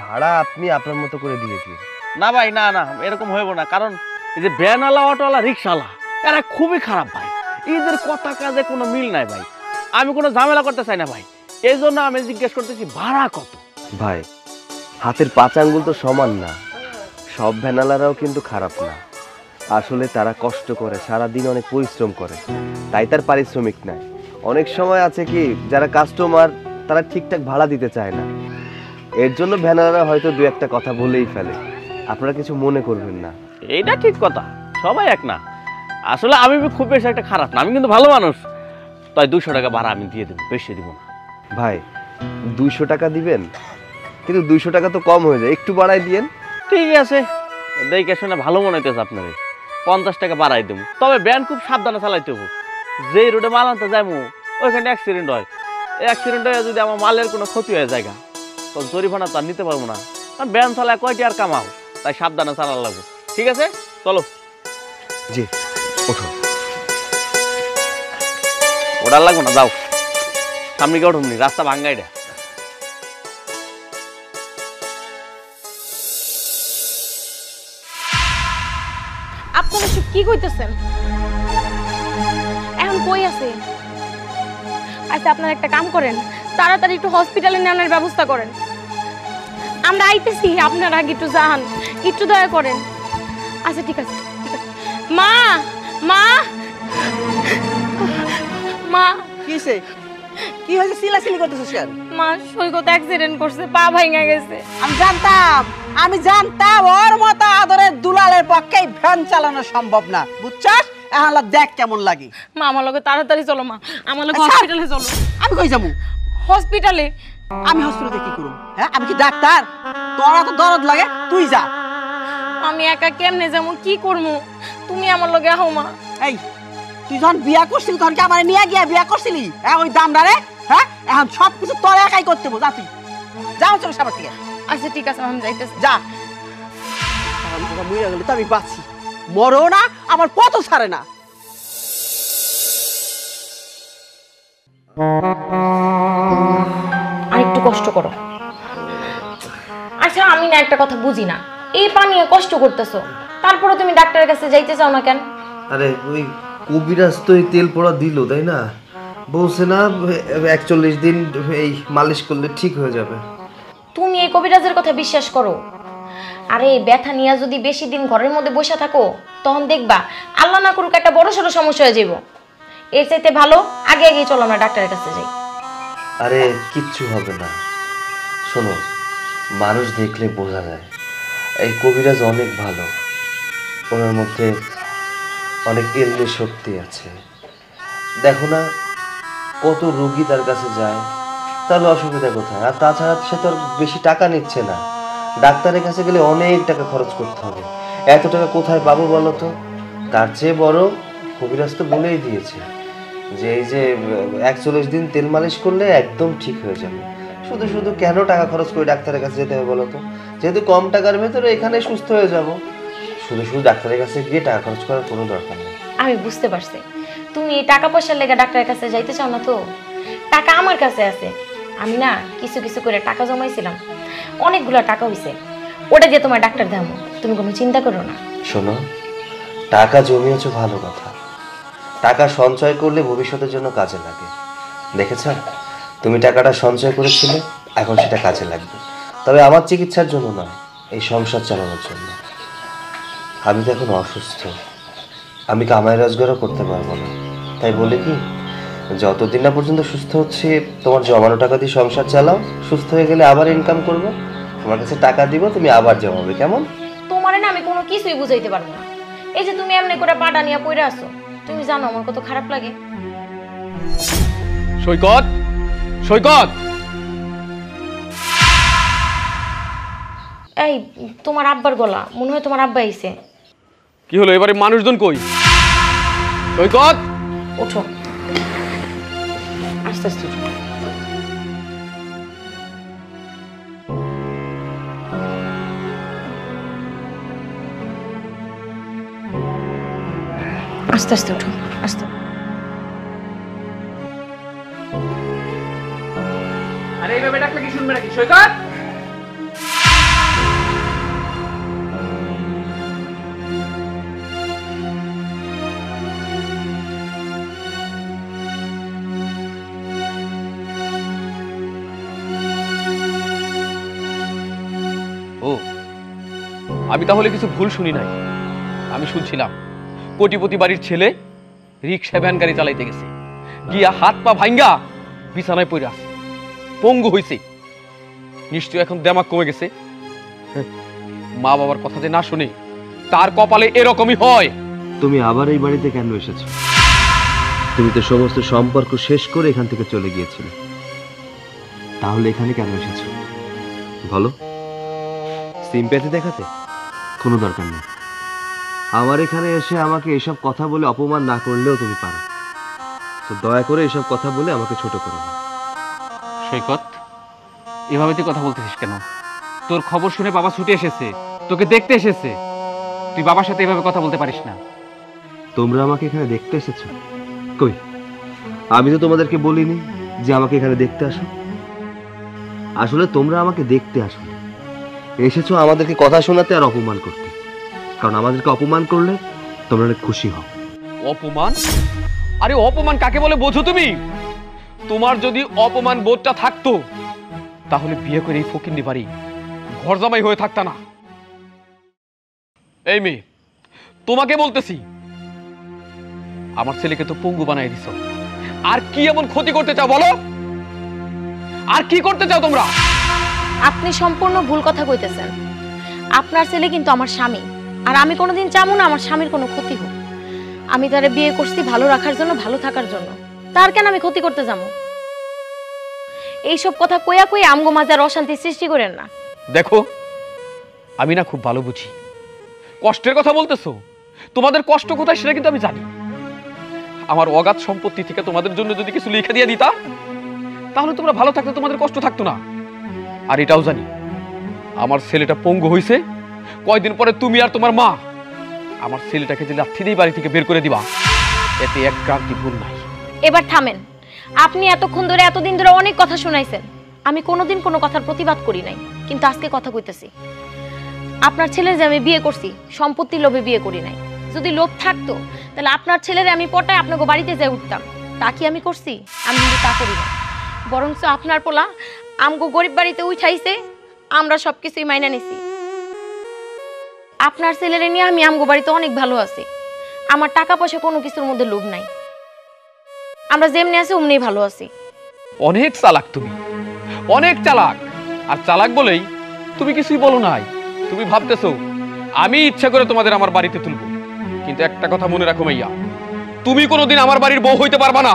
ভাড়া আপনি আপনার মতো করে দিয়ে দিন। না ভাই, না না, এরকম হইব না। কারণ এই যে ভ্যানওয়ালা, অটোওয়ালা, রিক্সাওয়ালা এরা খুবই খারাপ ভাই। এদের কথা কাজে কোনো মিল নাই ভাই। আমি কোনো ঝামেলা করতে চাই না ভাই, এই জন্য আমি জিজ্ঞেস করতেছি ভাড়া কত। ভাই, হাতের 5 আঙ্গুল তো সমান না, সব ভ্যানালারাও কিন্তু খারাপ না। আসলে তারা কষ্ট করে, সারাদিন অনেক পরিশ্রম করে, তাই তার পারিশ্রমিক নাই। অনেক সময় আছে কি, যারা কাস্টমার তারা ঠিকঠাক ভাড়া দিতে চায় না, এর জন্য ভ্যানালারা হয়তো 2-1টা কথা বলেই ফেলে। আপনারা কিছু মনে করবেন না। এইটা ঠিক কথা, সবাই এক না। আসলে আমি খুব বেশি একটা খারাপ না, আমি কিন্তু ভালো মানুষ। তাই 200 টাকা ভাড়া আমি দিয়ে দেবো, বেশি দিব না। ভাই, 200 টাকা দিবেন? কিন্তু 200 টাকা তো কম হয়ে যায়, একটু বাড়াই দিয়েন। ঠিক আছে, দেখে শুনে ভালো মনে হইতেছে আপনার, 50 টাকা বাড়াই দেবো। তবে ব্যান খুব সাবধানে চালাইতে হবো। যে রোডে মাল আনতে যাবো ওইখানে অ্যাক্সিডেন্ট হয়, অ্যাক্সিডেন্ট হয়ে যদি আমার মালের কোনো ক্ষতি হয়ে যায় তো জরিমানা তো আর নিতে পারবো না। কারণ ব্যান চালায় কয়টি আর কামাও, তাই সাবধানে চালানো লাগবে। ঠিক আছে, চলো। জি, ওঠো। ওটার লাগবো না, যাও সামনে গিয়ে ওঠুন, রাস্তা ভাঙ্গাইটা। আপনারা সব কি কইতেছেন? এখন কই আছে? আচ্ছা, আপনারা একটা কাম করেন, তাড়াতাড়ি একটু হসপিটালে নেওয়ার ব্যবস্থা করেন। আমরা আইতেছি, আপনারা আগে একটু যান, একটু দয়া করেন। আচ্ছা ঠিক আছে, ঠিক আছে। মা, মা, মা। কিসে কি হয়েছে? সিলাসিলি করতেছিস কেন? মা, সৈকত অ্যাক্সিডেন্ট করছে, পা ভাঙা গেছে। আমি জানতাম ওর মতো আদরের দুলালের পক্ষে ভ্যান চালানো সম্ভব না, বুঝছস? এখন দেখ কেমন লাগে। মা, আমার লগে তাড়াতাড়ি চলো। মা, আমার লগে হসপিটালে চলো। আমি কই যাবো? হসপিটালে। আমি হসপিটালে কি করব? হ্যাঁ, আমি কি ডাক্তার? তোরা তো দরদ লাগে, তুই যা। আমি একা কেমনে যাবো, কি করবো? তুমি আমার লগে আহো। মা, এই তুই যখন বিয়া করছিলি তখন কি আমার নিয়ে গিয়া বিয়া করছিলি? হ্যাঁ, ওই দামদারে। হ্যাঁ, এখন সব কিছু তোর একাই করতে হবে। যা তুই, যাও চলো সবার থেকে। আচ্ছা ঠিক আছে, আমি যাইতেছি। যা। মরে গেলে তো আমি বাঁচি, মরও না, আমার পথও ছাড়ে না। আর একটু কষ্ট করো। আচ্ছা, আমি না একটা কথা বুঝি না, এই পানি কষ্ট করতেছো, তারপরে তুমি ডাক্তারের কাছে যাইতে চাও না কেন? আরে ওই কবিরাজ তো এই তেল পড়া দিল, তাই না? বলছে না 41 দিন এই মালিশ করলে ঠিক হয়ে যাবে। তুমি এই কবিরাজের কথা বিশ্বাস করো? আরে ব্যথা নিয়ে যদি বেশি দিন ঘরের মধ্যে বসে থাকো, তখন দেখবা আল্লাহ না করুক একটা বড় সড়ো সমস্যা হয়ে যাবো। এর চাইতে ভালো আগে আগে চলো আমরা ডাক্তারের কাছে যাই। আরে কিচ্ছু হবে না, শোনো, মানুষ দেখলে বোঝা যায় এই কবিরাজ অনেক ভালো, ওনার মধ্যে অনেক এলমি শক্তি আছে। দেখো না কত রোগী তার কাছে যায়, তাহলে অসুবিধা কোথায়? আর তাছাড়া সে তো বেশি টাকা নিচ্ছে না, ডাক্তারের কাছে গেলে অনেক টাকা খরচ করতে হবে, এত টাকা কোথায় পাবো বলো তো? তার চেয়ে বড় কবিরাজ তো বলেই দিয়েছে যে এই যে 41 দিন তেল মালিশ করলে একদম ঠিক হয়ে যাবে। শুধু শুধু কেন টাকা খরচ করে ডাক্তারের কাছে যেতে হবে বলো তো? যেহেতু কম টাকার ভেতরে এখানে সুস্থ হয়ে যাব, শুধু শুধু ডাক্তারের কাছে গিয়ে টাকা খরচ করার কোনো দরকার নেই। আমি বুঝতে পারছি, তুমি টাকা পয়সার লেগে ডাক্তারের কাছে যাইতে চাও না তো। টাকা আমার কাছে আছে, আমি না কিছু কিছু করে টাকা জমাইছিলাম, অনেকগুলো টাকা হইছে, ওটা দিয়ে তোমার ডাক্তার দেখাবো, তুমি কোনো চিন্তা করো না। শোনো, টাকা জমিয়েছো ভালো কথা, টাকা সঞ্চয় করলে ভবিষ্যতের জন্য কাজে লাগে। দেখেছ, তুমি টাকাটা সঞ্চয় করেছিলে, এখন সেটা কাজে লাগবে, তবে আমার চিকিৎসার জন্য নয়, এই সংসার চালানোর জন্য। আমি তো এখন অসুস্থ, আমি কামাই রোজগারও করতে পারবো না, তাই বলে কি যতদিন না পর্যন্ত সুস্থ হচ্ছে তোমার জমানো টাকা দিয়ে সংসার চালাও, সুস্থ হয়ে গেলে আবার ইনকাম করবো, তোমার কাছে টাকা দিব, তুমি আবার জমাবে। কেমন? তোমারে না আমি কোনো কিছুই বুঝাইতে পারবো না। এই যে তুমি এমনি করে পাটা নিয়ে পড়ে আসো, তুমি জানো আমার কত খারাপ লাগে। সৈকত, সৈকত, এই তোমার আব্বার গলা, মনে হয় তোমার আব্বা আইছে। কি হলো এবারে? মানুষজন কই? সৈকত, ওঠো, আস্তে আস্তে ওঠো। আস্তে আস্তে উঠো, আস্তে। আরে এইভাবে ডাকলে কি শুনবে নাকি সৈকত? ও, আমি তাহলে কিছু ভুল শুনি নাই। আমি শুনছিলাম কোটিপতি বাড়ির ছেলে রিক্সা ভ্যান গাড়ি চালাইতে গেছে, গিয়া হাত পা ভাঙ্গা বিছানায় পড়ে আছে, পঙ্গু হইছে। নিশ্চয় এখন দেমাগ কমে গেছে। মা বাবার কথা যে না শুনে তার কপালে এরকমই হয়। তুমি আবার এই বাড়িতে কেন এসেছো? তুমি তো সমস্ত সম্পর্ক শেষ করে এখান থেকে চলে গিয়েছিলে, তাহলে এখানে কেন এসেছো বলো? সিম্প্যাথি দেখাতে? কোনো দরকার নেই। আমার এখানে এসে আমাকে এসব কথা বলে অপমান না করলেও তুমি পারো, তো দয়া করে এসব কথা বলে আমাকে ছোট করো না। সৈকত, এভাবে তুই কথা বলতেছিস কেন? তোর খবর শুনে বাবা ছুটে এসেছে, তোকে দেখতে এসেছে, তুই বাবার সাথে এভাবে কথা বলতে পারিস না। তোমরা আমাকে এখানে দেখতে এসেছো? কই, আমি তো তোমাদেরকে বলিনি যে আমাকে এখানে দেখতে আসো। আসলে তোমরা আমাকে দেখতে আসো, এসেছো আমাদেরকে কথা শোনাতে আর অপমান করতে। কারণ আমাদেরকে অপমান করলে তোমরা অনেক খুশি হও। অপমান? আরে অপমান কাকে বলে বোঝো তুমি? তোমার যদি অপমান বোধটা থাকতো তাহলে বিয়ে করে এই ফকিন্নি বাড়ি ঘর জামাই হয়ে থাকতা না। এই মেয়ে, তোমাকে বলতেছি, আমার ছেলেকে তো পঙ্গু বানাই দিছো, আর কি এমন ক্ষতি করতে চাও বলো? আর কি করতে চাও তোমরা? আপনি সম্পূর্ণ ভুল কথা কইতেছেন। আপনার ছেলে কিন্তু আমার স্বামী, আর আমি কোনোদিন চাবো না আমার স্বামীর কোনো ক্ষতি হোক। আমি তারে বিয়ে করছি ভালো রাখার জন্য, ভালো থাকার জন্য। তার কেন আমি ক্ষতি করতে যাবো? এইসব কথা কইয়া কইয়া আমগো মাঝে আর অশান্তি সৃষ্টি করেন না। দেখো, আমি না খুব ভালো বুঝি। কষ্টের কথা বলতেছো, তোমাদের কষ্ট কোথায় সেটা কিন্তু আমি জানি। আমার অগাধ সম্পত্তি থেকে তোমাদের জন্য যদি কিছু লিখে দিয়ে দিতা তাহলে তোমরা ভালো থাকতে, তোমাদের কষ্ট থাকতো না। আর এটাও জানি আমার ছেলেটা পঙ্গু হইছে, কয়দিন পরে তুমি আর তোমার মা আমার ছেলেটাকে যে লাঠি দিয়ে বাড়ি থেকে বের করে দিবা, এতে এক ক্রান্তি ভুল নাই। এবার থামেন। আপনি এতক্ষণ ধরে, এতদিন ধরে অনেক কথা শুনাইছেন, আমি কোনোদিন কোনো কথার প্রতিবাদ করি নাই, কিন্তু আজকে কথা কইতেছি। আপনার ছেলের যে আমি বিয়ে করছি সম্পত্তির লোভে বিয়ে করি নাই। যদি লোভ থাকতো তাহলে আপনার ছেলেরে আমি পটায় আপনাকে বাড়িতে যাই উঠতাম। তা কি আমি করছি? আমি কিন্তু তা করি না। বরঞ্চ আপনার পোলা আমগো গরিব বাড়িতে উঠাইছে, আমরা সবকিছুই মাইনা নিছি। আপনার ছেলেরে নিয়ে আমি আমগো বাড়িতে অনেক ভালো আছি। আমার টাকা পয়সা কোনো কিছুর মধ্যে লোভ নাই। আমরা যেমনি আছি অমনি ভালো আছি। অনেক চালাক তুমি, অনেক চালাক। আর চালাক বলেই তুমি কিছুই বলো নাই। তুমি ভাবতেছো আমি ইচ্ছা করে তোমাদের আমার বাড়িতে তুলবো, কিন্তু একটা কথা মনে রাখো মাইয়া, তুমি কোনোদিন আমার বাড়ির বউ হইতে পারবা না।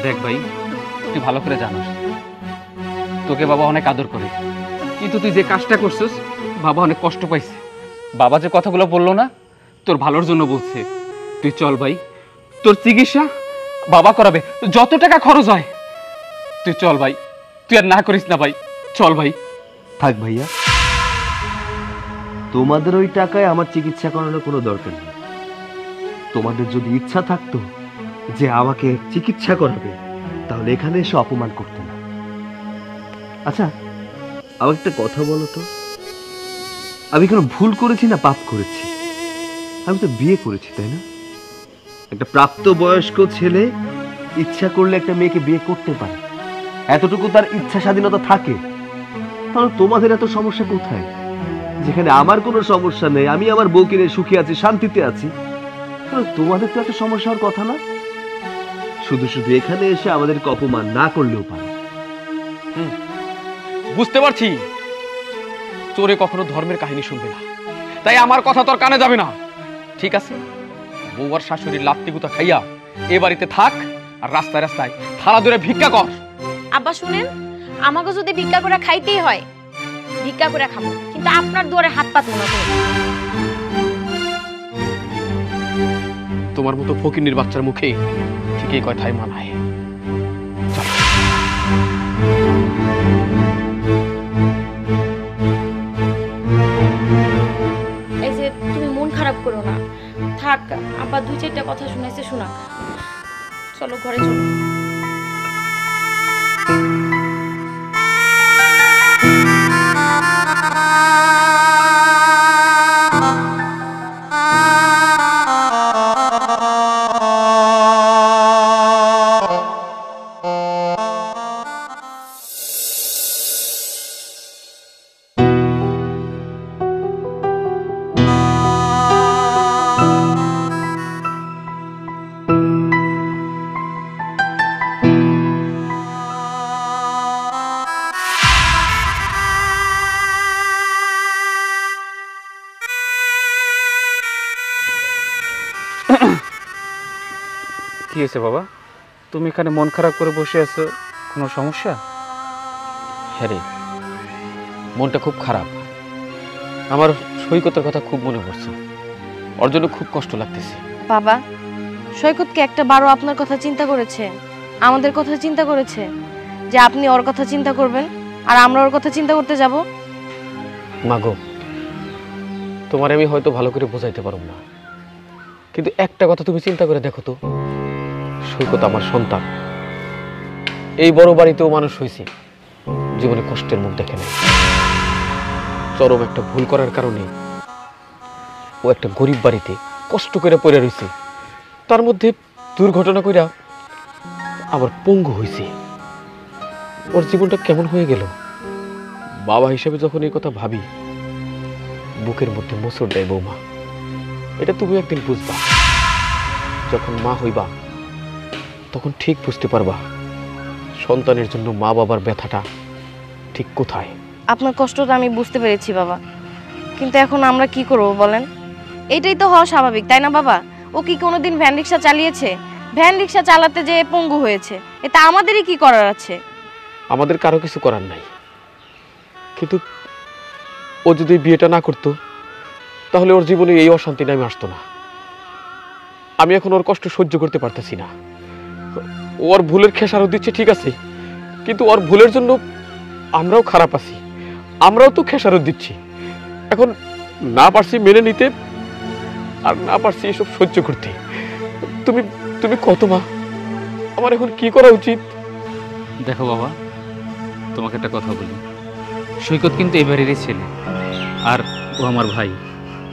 দেখ ভাই, তুই ভালো করে জানিস তোকে বাবা অনেক আদর করে, কিন্তু তুই যে কাজটা করছিস বাবা অনেক কষ্ট পাইছে। বাবা যে কথাগুলো বললো না, তোর ভালোর জন্য বলছে। তুই চল ভাই, তোর চিকিৎসা বাবা করাবে, যত টাকা খরচ হয় তুই চল ভাই, তুই আর না করিস না ভাই, চল ভাই। থাক ভাইয়া, তোমাদের ওই টাকায় আমার চিকিৎসা করানোর কোনো দরকার নেই। তোমাদের যদি ইচ্ছা থাকতো যে আমাকে চিকিৎসা করাবে তাহলে এখানে এসে অপমান করতে না। আচ্ছা, আমাকে একটা কথা বলো তো, আমি কোনো ভুল করেছি না পাপ করেছি? আমি তো বিয়ে করেছি, তাই না? একটা প্রাপ্তবয়স্ক ছেলে ইচ্ছা করলে একটা মেয়েকে বিয়ে করতে পারে, এতটুকু তার ইচ্ছা স্বাধীনতা থাকে। তাহলে তোমাদের এত সমস্যা কোথায়? যেখানে আমার কোনো সমস্যা নেই, আমি আমার বউকে নিয়ে সুখী আছি, শান্তিতে আছি, তোমাদের তো এত সমস্যা হওয়ার কথা না। শুধু শুধু এখানে এসে আমাদেরকে অপমান না করলেও পারে। বুঝতে পারছি চোরে কখনো ধর্মের কাহিনী শুনবে না, তাই আমার কথা তোর কানে যাবে না। ঠিক আছে, বউ আর শাশুড়ির লাত্তি গুতা খাইয়া এ বাড়িতে থাক, আর রাস্তায় রাস্তায় থালা ধরে ভিক্ষা কর। আব্বা শুনেন, আমাকে যদি ভিক্ষা করে খাইতেই হয় ভিক্ষা করে খাবো, কিন্তু আপনার দুয়ারে হাত পাতবো না। তোমার মতো ফকিন্নির বাচ্চার মুখে ঠিকই কথাই মানায়। চল। চারটা কথা শুনাইছে শোনা। চলো ঘরে চলো। কি হয়েছে বাবা, তুমি এখানে মন খারাপ করে বসে আছো, কোনো সমস্যা? হ্যাঁ রে, মনটা খুব খারাপ। আমার সৈকতের কথা খুব মনে পড়ছে, ওর জন্য খুব কষ্ট লাগতেছে। বাবা, সৈকত কি একটা বারো আপনার কথা চিন্তা করেছে, আমাদের কথা চিন্তা করেছে যে আপনি ওর কথা চিন্তা করবেন আর আমরা ওর কথা চিন্তা করতে যাব? মাগো, তোমার আমি হয়তো ভালো করে বোঝাইতে পারব না, কিন্তু একটা কথা তুমি চিন্তা করে দেখো তো, সৈকত আমার সন্তান। এই বড় বাড়িতেও মানুষ হয়েছে, জীবনে কষ্টের মুখ দেখে নেয়। চরম একটা ভুল করার কারণে ও একটা গরিব বাড়িতে কষ্ট করে পড়ে রয়েছে, তার মধ্যে দুর্ঘটনা কইরা আবার পঙ্গু হয়েছে। ওর জীবনটা কেমন হয়ে গেল। বাবা হিসেবে যখন এই কথা ভাবি, বুকের মধ্যে মোচড় দেয় বৌমা। এটা তুমি একদিন বুঝবা, যখন মা হইবা তখন ঠিক বুঝতে পারবা সন্তানের জন্য মা বাবার ব্যথাটা ঠিক কোথায়। আপনার কষ্টটা আমি বুঝতে পেরেছি বাবা, কিন্তু এখন আমরা কি করব বলেন? এটাই তো হওয়া স্বাভাবিক, তাই না বাবা? ও কি কোনোদিন ভ্যান রিক্সা চালিয়েছে? ভ্যান রিক্সা চালাতে যে পঙ্গু হয়েছে, এটা আমাদেরই কি করার আছে? আমাদের কারো কিছু করার নাই, কিন্তু ও যদি বিয়েটা না করতো তাহলে ওর জীবনে এই অশান্তি নামে আসতো না। আমি এখন ওর কষ্ট সহ্য করতে পারতেছি না। ওর ভুলের খেসারত দিচ্ছে ঠিক আছে, কিন্তু ওর ভুলের জন্য আমরাও খারাপ আছি, আমরাও তো খেসারত দিচ্ছি। এখন না পারছি মেনে নিতে, আর না পারছি এসব সহ্য করতে। তুমি তুমি কত মা, আমার এখন কি করা উচিত? দেখো বাবা, তোমাকে একটা কথা বলি, সৈকত কিন্তু এবারেরই ছেলে, আর ও আমার ভাই,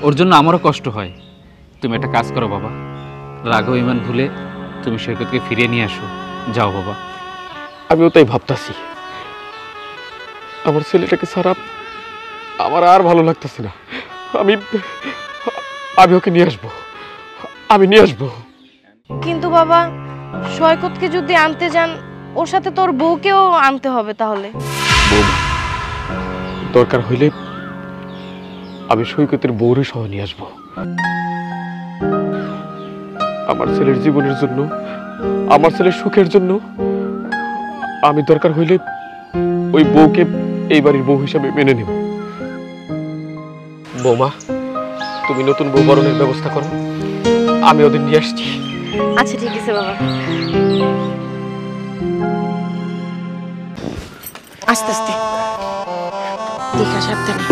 ওর জন্য আমারও কষ্ট হয়। তুমি একটা কাজ করো বাবা, রাঘব ইমান ভুলে তুমি সৈকতকে ফিরিয়ে নিয়ে আসো। যাও বাবা। আমিও তাই ভাবতাছি, আমার ছেলেটাকে ছাড়া আমার আর ভালো লাগতেছে না। আমি ওকে নিয়ে আসবো, আমি নিয়ে আসবো। কিন্তু বাবা, সৈকতকে যদি আনতে যান, ওর সাথে তোর বউকেও আনতে হবে। তাহলে বৌমা, দরকার হইলে আমি সৈকতের বউরে সহ নিয়ে আসবো। আমার ছেলের জীবনের জন্য, আমার ছেলের সুখের জন্য আমি দরকার হইলে ওই বউকে এই বাড়ির বউ হিসাবে মেনে নেব। বৌমা, তুমি নতুন বউ বরণের ব্যবস্থা করো, আমি ওদের নিয়ে আসছি। আচ্ছা ঠিক আছে বাবা। আস্তে আস্তে দেখা সাবধানে,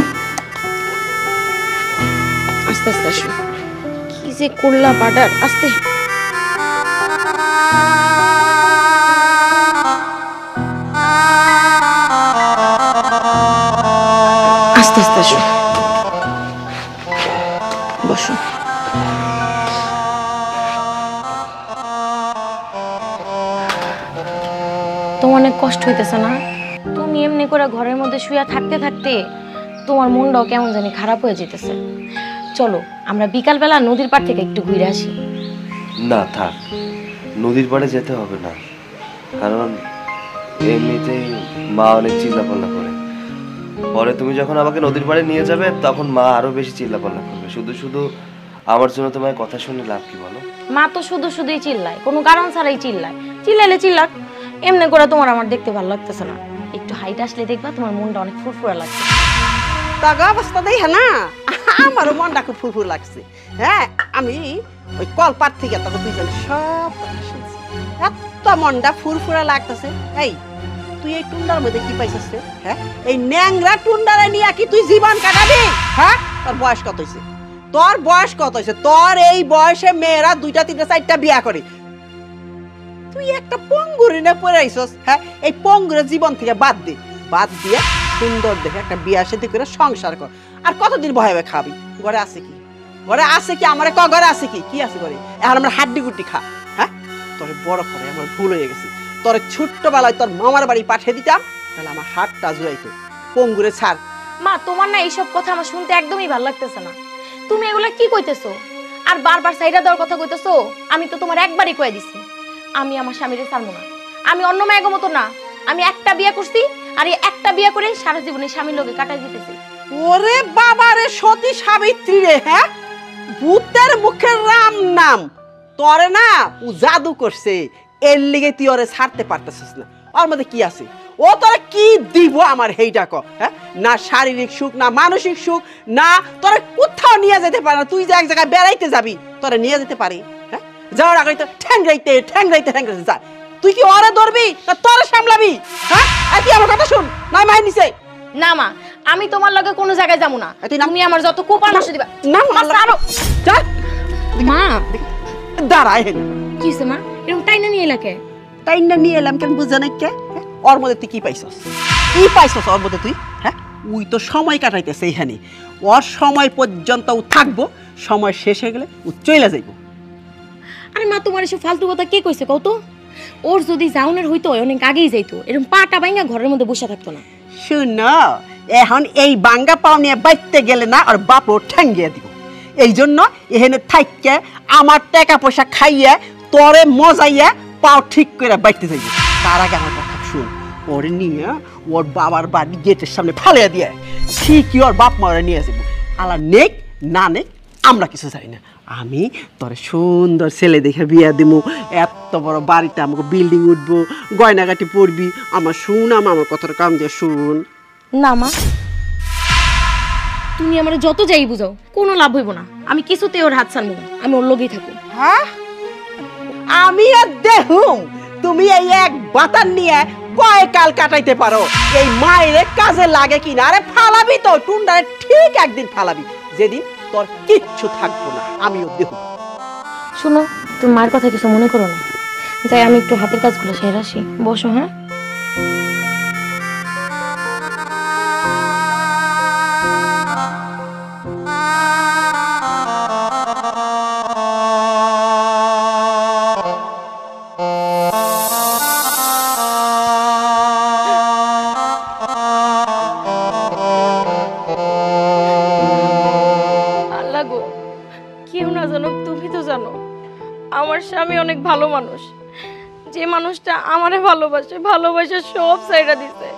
আস্তে আস্তে আসো। কি যে করলা বাডার, আস্তে। আস্তে আস্তে আসো, বসো। তোমার অনেক কষ্ট হইতেছে না? তুমি এমনি করে ঘরের মধ্যে শুয়ে থাকতে থাকতে তোমার মনটাও কেমন জানি খারাপ হয়ে যেতেছে। চলো আমরা বিকালবেলা নদীর পাড় থেকে একটু ঘুরে আসি। না থাক, নদীর পাড়ে যেতে হবে না, কারণ এমনিতেই মা অনেক চিল্লাপাল্লা করে। পরে তুমি যখন আমাকে নদীর পাড়ে নিয়ে যাবে তখন মা আরো বেশি চিল্লাপাল্লা করবে। শুধু শুধু আমার জন্য তোমার কথা শুনে লাভ কি বলো? মা তো শুধু শুধুই চিল্লায়, কোনো কারণ ছাড়াই চিল্লায়। চিল্লাইলে চিল্লাক, এমনি করে তোমার আমার দেখতে ভালো লাগতেছে না। একটু হাইট আসলে দেখবা তোমার মনটা অনেক ফুরফুরা লাগছে। তাগা অবস্থা দেখে না আমারও মনটা খুব ফুরফুর লাগছে। হ্যাঁ, আমি ওই কলপার থেকে তোকে দুইজন সব কথা শুনছি, এত মনটা ফুরফুরা লাগতেছে। এই তুই এই টুন্ডার মধ্যে কি পাইছিস রে? হ্যাঁ, এই ন্যাংরা টুন্ডারে নিয়ে কি তুই জীবন কাটাবি? হ্যাঁ, তোর বয়স কত হয়েছে? তোর বয়স কত হয়েছে? তোর এই বয়সে মেয়েরা 2টা 3টা 4টা বিয়া করে, তুই একটা পঙ্গুরে না পড়ে আইছস। হ্যাঁ, এই পঙ্গুরের জীবন থেকে বাদ দিয়ে সুন্দর দেখে একটা বিয়া শাদী করে সংসার কর। আর কতদিন ভয়ে খাবি? ঘরে আছে কি? আমার ঘরে আছে কি আছে ঘরে? এখন আমরা হাড্ডি গুড্ডি খা। হ্যাঁ, তোর বড় করে আমার ভুল হয়ে গেছে। তোর ছোট্টবেলায় তোর মামার বাড়ি পাঠিয়ে দিতাম, তাহলে আমার হাতটা জুড়াইতো। পঙ্গুরে ছাড়। মা, তোমার না এইসব কথা আমার শুনতে একদমই ভালো লাগতেছে না। তুমি এগুলা কি কইতেছো? আর বারবার সাইডা দেওয়ার কথা কইতেছো। আমি তো তোমার একবারই কয়ে দিছি, আমি আমার স্বামীরে ছাড়বো না। আমি অন্য মেয়ের মতো না, আমি একটা বিয়ে করছি, আর এই একটা বিয়ে করে সারা জীবনে স্বামীর লগে কাটাই দিতেছি। ওরে বাবা রে, সতী সাবিত্রী রে, হ্যাঁ, ভূতের মুখের রাম নাম। তোরে না ও জাদু করছে, এর লিগে তুই ওরে ছাড়তে পারতেছিস না। ওর মধ্যে কি আছে? ও তোরা কি দিব আমার হেইটা ক? হ্যাঁ, না শারীরিক সুখ, না মানসিক সুখ, না তোরা কোথাও নিয়ে যেতে পারে না। তুই যে এক জায়গায় বেড়াইতে যাবি, তোরা নিয়ে যেতে পারি? হ্যাঁ, যাওয়ার আগে তো ঠ্যাংরাইতে যা। তুই কি ওরে ধরবি না তোরে সামলাবি? হ্যাঁ, আর তুই আমার কথা শুন, নাই মাই নিছে না মা, আমি তোমার লগে কোনো জায়গায় যাবো না। তুমি আমার যত কোপানোস দিবা না। মা, ছাড়ো। যা মা, দাঁড়ায় হেন। কি হইছে মা? এরকম টাইনা নিয়ে এলাকে? টাইনা নিয়ে এলাম কেন বুঝা নাই কে? ওর মধ্যে তুই কি পাইছস ওর মধ্যে তুই? হ্যাঁ, উই তো সময় কাটাইতেছে এইখানে। ওর সময় পর্যন্ত ও থাকবো, সময় শেষ হয়ে গেলে ও চলে যাইব। আরে মা, তোমার এসব ফালতু কথা কে কইছে কও তো? ওর যদি জাউনের হইতো অনেক আগেই যাইতো, এরকম পাটা বাইঙ্গা ঘরের মধ্যে বসে থাকতো না। শুন, এখন এই বাঙ্গা পাও নিয়ে বাইতে গেলে না আর বাপ ও ঠ্যাঙ্গিয়ে দিব। এই জন্য এখানে থাইকে আমার টাকা পয়সা খাইয়ে তোরে মজাইয়া পাও ঠিক করে বাইতে যাইব। তার আগে আমার কথা শুন, ওরে নিয়ে ওর বাবার বাড়ি গেটের সামনে ফালিয়ে দিয়ে ঠিকই ওর বাপ মারে নিয়ে যাবো। আলা নেক না নেক আমরা কিছু জানি না। আমি তোরে সুন্দর ছেলে দেখে বিয়া দিব, এত বড় বাড়িতে আমাকে বিল্ডিং উঠবো, গয়নাগাটি পরবি। আমার শুন, আমার কথাটা কাম দিয়ে শুন। না মা, তুমি আমার যত যাই বুঝাও, কোনো লাভ হইব না। আমি কিছুতে ওর হাত ছাড়বো না, আমি ওর লগেই থাকবো। হ্যাঁ, আমি আর দেখুম তুমি এই এক বাতান নিয়ে কয় কাল কাটাইতে পারো। এই মায়ের কাজে লাগে কিনা? আরে ফালাবি তো টুন্ডারে, ঠিক একদিন ফালাবি, যেদিন তোর কিচ্ছু থাকবো না। আমিও দেখুম। শোনো, তুমি মায়ের কথা কিছু মনে করো না। যাই আমি একটু হাতের কাজগুলো সেরে আসি। বসো। হ্যাঁ, কেউ না জানুক, তুমি তো জানো আমার স্বামী অনেক ভালো মানুষ। যে মানুষটা আমারে ভালোবাসে সব সাইডা দিছে।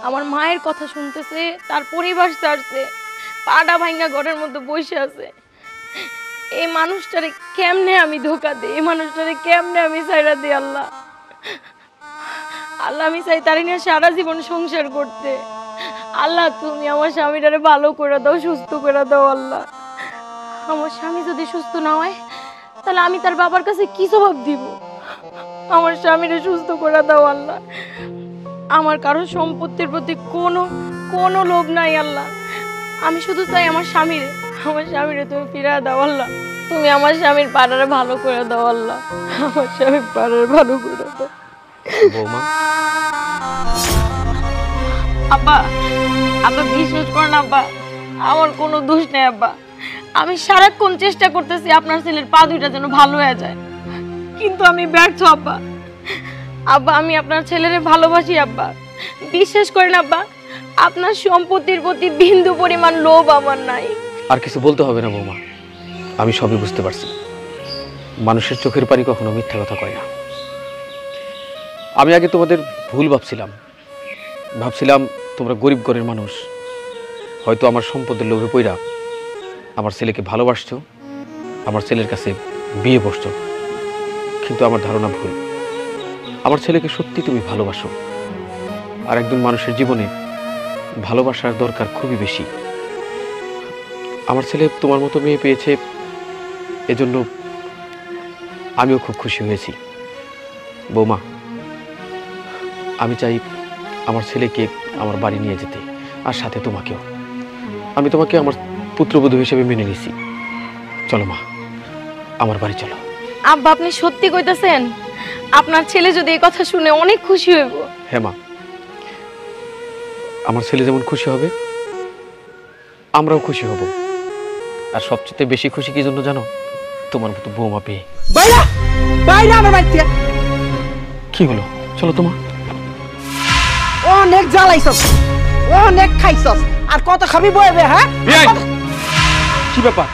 আমার মায়ের কথা শুনতেছে, তার পরিবার ছাড়ছে, পাটা ভাঙ্গা ঘরের মধ্যে বসে আছে। এই মানুষটারে কেমনে আমি ধোকা দিই? এই মানুষটারে কেমনে আমি সাইডা দিই? আল্লাহ, আমি চাই তার নিয়ে সারা জীবন সংসার করতে। আল্লাহ, তুমি আমার স্বামীটারে ভালো করে দাও, সুস্থ করে দাও। আল্লাহ, আমার স্বামী যদি সুস্থ না হয় তাহলে আমি তার বাবার কাছে কি জবাব দিব? আমার স্বামীরে সুস্থ করে দাও আল্লাহ। আমার কারো সম্পত্তির প্রতি কোনো লোভ নাই আল্লাহ। আমি শুধু চাই আমার স্বামীরে তুমি ফিরিয়ে দাও আল্লাহ। তুমি আমার স্বামীর পাড়ারে ভালো করে দাও আল্লাহ। আমার স্বামীর পাড়ারে ভালো করে দাও। বৌমা, আব্বা বিশ্বাস করেন আব্বা, আমার কোনো দোষ নেই আব্বা। আমি সারাক্ষণ চেষ্টা করতেছি আপনার ছেলের পা দুইটা যেন ভালো হয়ে যায়, কিন্তু আমি ব্যর্থ আব্বা। আমি আপনার ছেলেরে ভালোবাসি আব্বা, বিশ্বাস করেন আব্বা, আপনার সম্পত্তির প্রতি বিন্দু পরিমাণ লোভ আমার নাই। আর কিছু বলতে হবে না বৌমা, আমি সবই বুঝতে পারছি। মানুষের চোখের পানি কখনো মিথ্যা কথা কয় না। আমি আগে তোমাদের ভুল ভাবছিলাম তোমরা গরিব ঘরের মানুষ, হয়তো আমার সম্পদের লোভে পইরা আমার ছেলেকে ভালোবাসছো, আমার ছেলের কাছে বিয়ে বসছো। কিন্তু আমার ধারণা ভুল। আমার ছেলেকে সত্যি তুমি ভালোবাসো, আর একজন মানুষের জীবনে ভালোবাসার দরকার খুবই বেশি। আমার ছেলে তোমার মতো মেয়ে পেয়েছে, এজন্য আমিও খুব খুশি হয়েছি। বৌমা, আমি চাই আমার ছেলেকে আমার বাড়ি নিয়ে যেতে, আর সাথে তোমাকেও। আমি তোমাকে আমার পুত্রবধূ হিসেবে মেনে নিছি, চলো মা, আমার বাড়ি চলো। আব্বা আপনি সত্যি কইতাছেন? আপনার ছেলে যদি এই কথা শুনে অনেক খুশি হইব। হ্যাঁ মা, আমার ছেলে যেমন খুশি হবে আমরাও খুশি হব। আর সবচেয়ে বেশি খুশি কি জন্য জানো? তোমার মতো বৌমা পেয়ে। বাইরা বাইরা আমার বাড়ি থেকে। কি হলো? চলো তোমা। অনেক জ্বালাইছস, অনেক খাইছস, আর কত খাবি বইবে? হ্যাঁ কি ব্যাপার?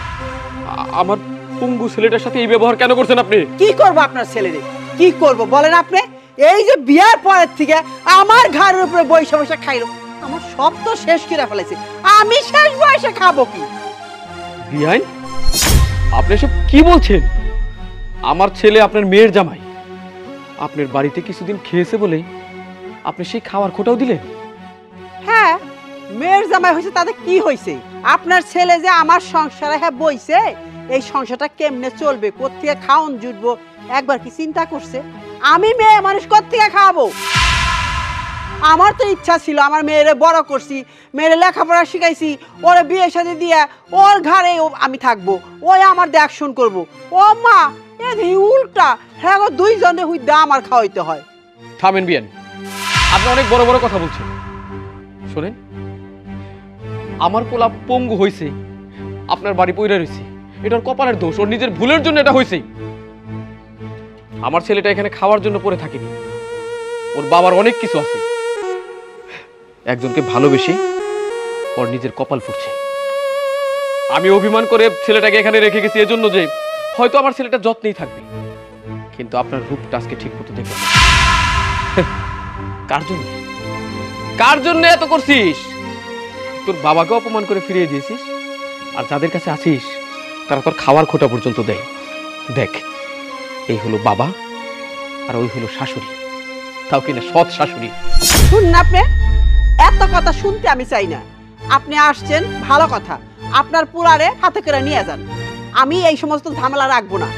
আমার পঙ্গু ছেলেটার সাথে এই ব্যবহার কেন করছেন আপনি? কি করব আপনার ছেলেরে? কি করব বলেন আপনি? এই যে বিয়ার পরের থেকে আমার ঘরের উপরে বৈশা বৈশা খাইলো, আমার সব তো শেষ করে ফেলেছে। আমি শেষ বয়সে খাবো কি? বিয়াই, আপনি সব কি বলছেন? আমার ছেলে আপনার মেয়ের জামাই, আপনার বাড়িতে কিছুদিন খেয়েছে বলেই আপনি সেই খাওয়ার খোটাও দিলেন? হ্যাঁ, মেয়ের জামাই হয়েছে তাতে কি হয়েছে? আপনার ছেলে যে আমার সংসারে হ্যাঁ বইছে, এই সংসারটা কেমনে চলবে, কোত্থেকে খাওন জুটবো, একবার কি চিন্তা করছে? আমি মেয়ে মানুষ কোত্থেকে খাওয়াবো? আমার তো ইচ্ছা ছিল আমার মেয়েরে বড় করছি, মেয়েরে লেখাপড়া শিখাইছি, ওরে বিয়ে শাদী দিয়া ওর ঘরে আমি থাকবো, ওই আমার দেখশন করবো। ও মা, এই উল্টা, হ্যাঁ গো, দুইজনে হুইদা আমার খাওয়াইতে হয়। থামেন বিয়ান, আপনি অনেক বড় বড় কথা বলছেন। শোনেন, আমার পোলা পঙ্গু হয়েছে, আপনার বাড়ি পইরা রয়েছে, এটার কপালের দোষ, ওর নিজের ভুলের জন্য এটা হয়েছে। আমার ছেলেটা এখানে খাওয়ার জন্য পড়ে থাকেনি, ওর বাবার অনেক কিছু আছে। একজনকে ভালোবেসে ওর নিজের কপাল ফুটছে। আমি অভিমান করে ছেলেটাকে এখানে রেখে গেছি এজন্য যে হয়তো আমার ছেলেটা যত্নেই থাকবে, কিন্তু আপনার রূপটা আজকে ঠিক মতো দেখলাম। কার জন্য, কার জন্য এত করছিস? তোর বাবাকে অপমান করে ফিরিয়ে দিয়েছিস, আর যাদের কাছে আছিস তারা তোর খাওয়ার খোটা পর্যন্ত দেয়। দেখ, এই হলো বাবা আর ওই হলো শাশুড়ি, তাও কিনা সৎ শাশুড়ি। শুনুন, আপনি এত কথা শুনতে আমি চাই না। আপনি আসছেন ভালো কথা, আপনার পুরারে হাতে করে নিয়ে যান, আমি এই সমস্ত ঝামেলা রাখবো না।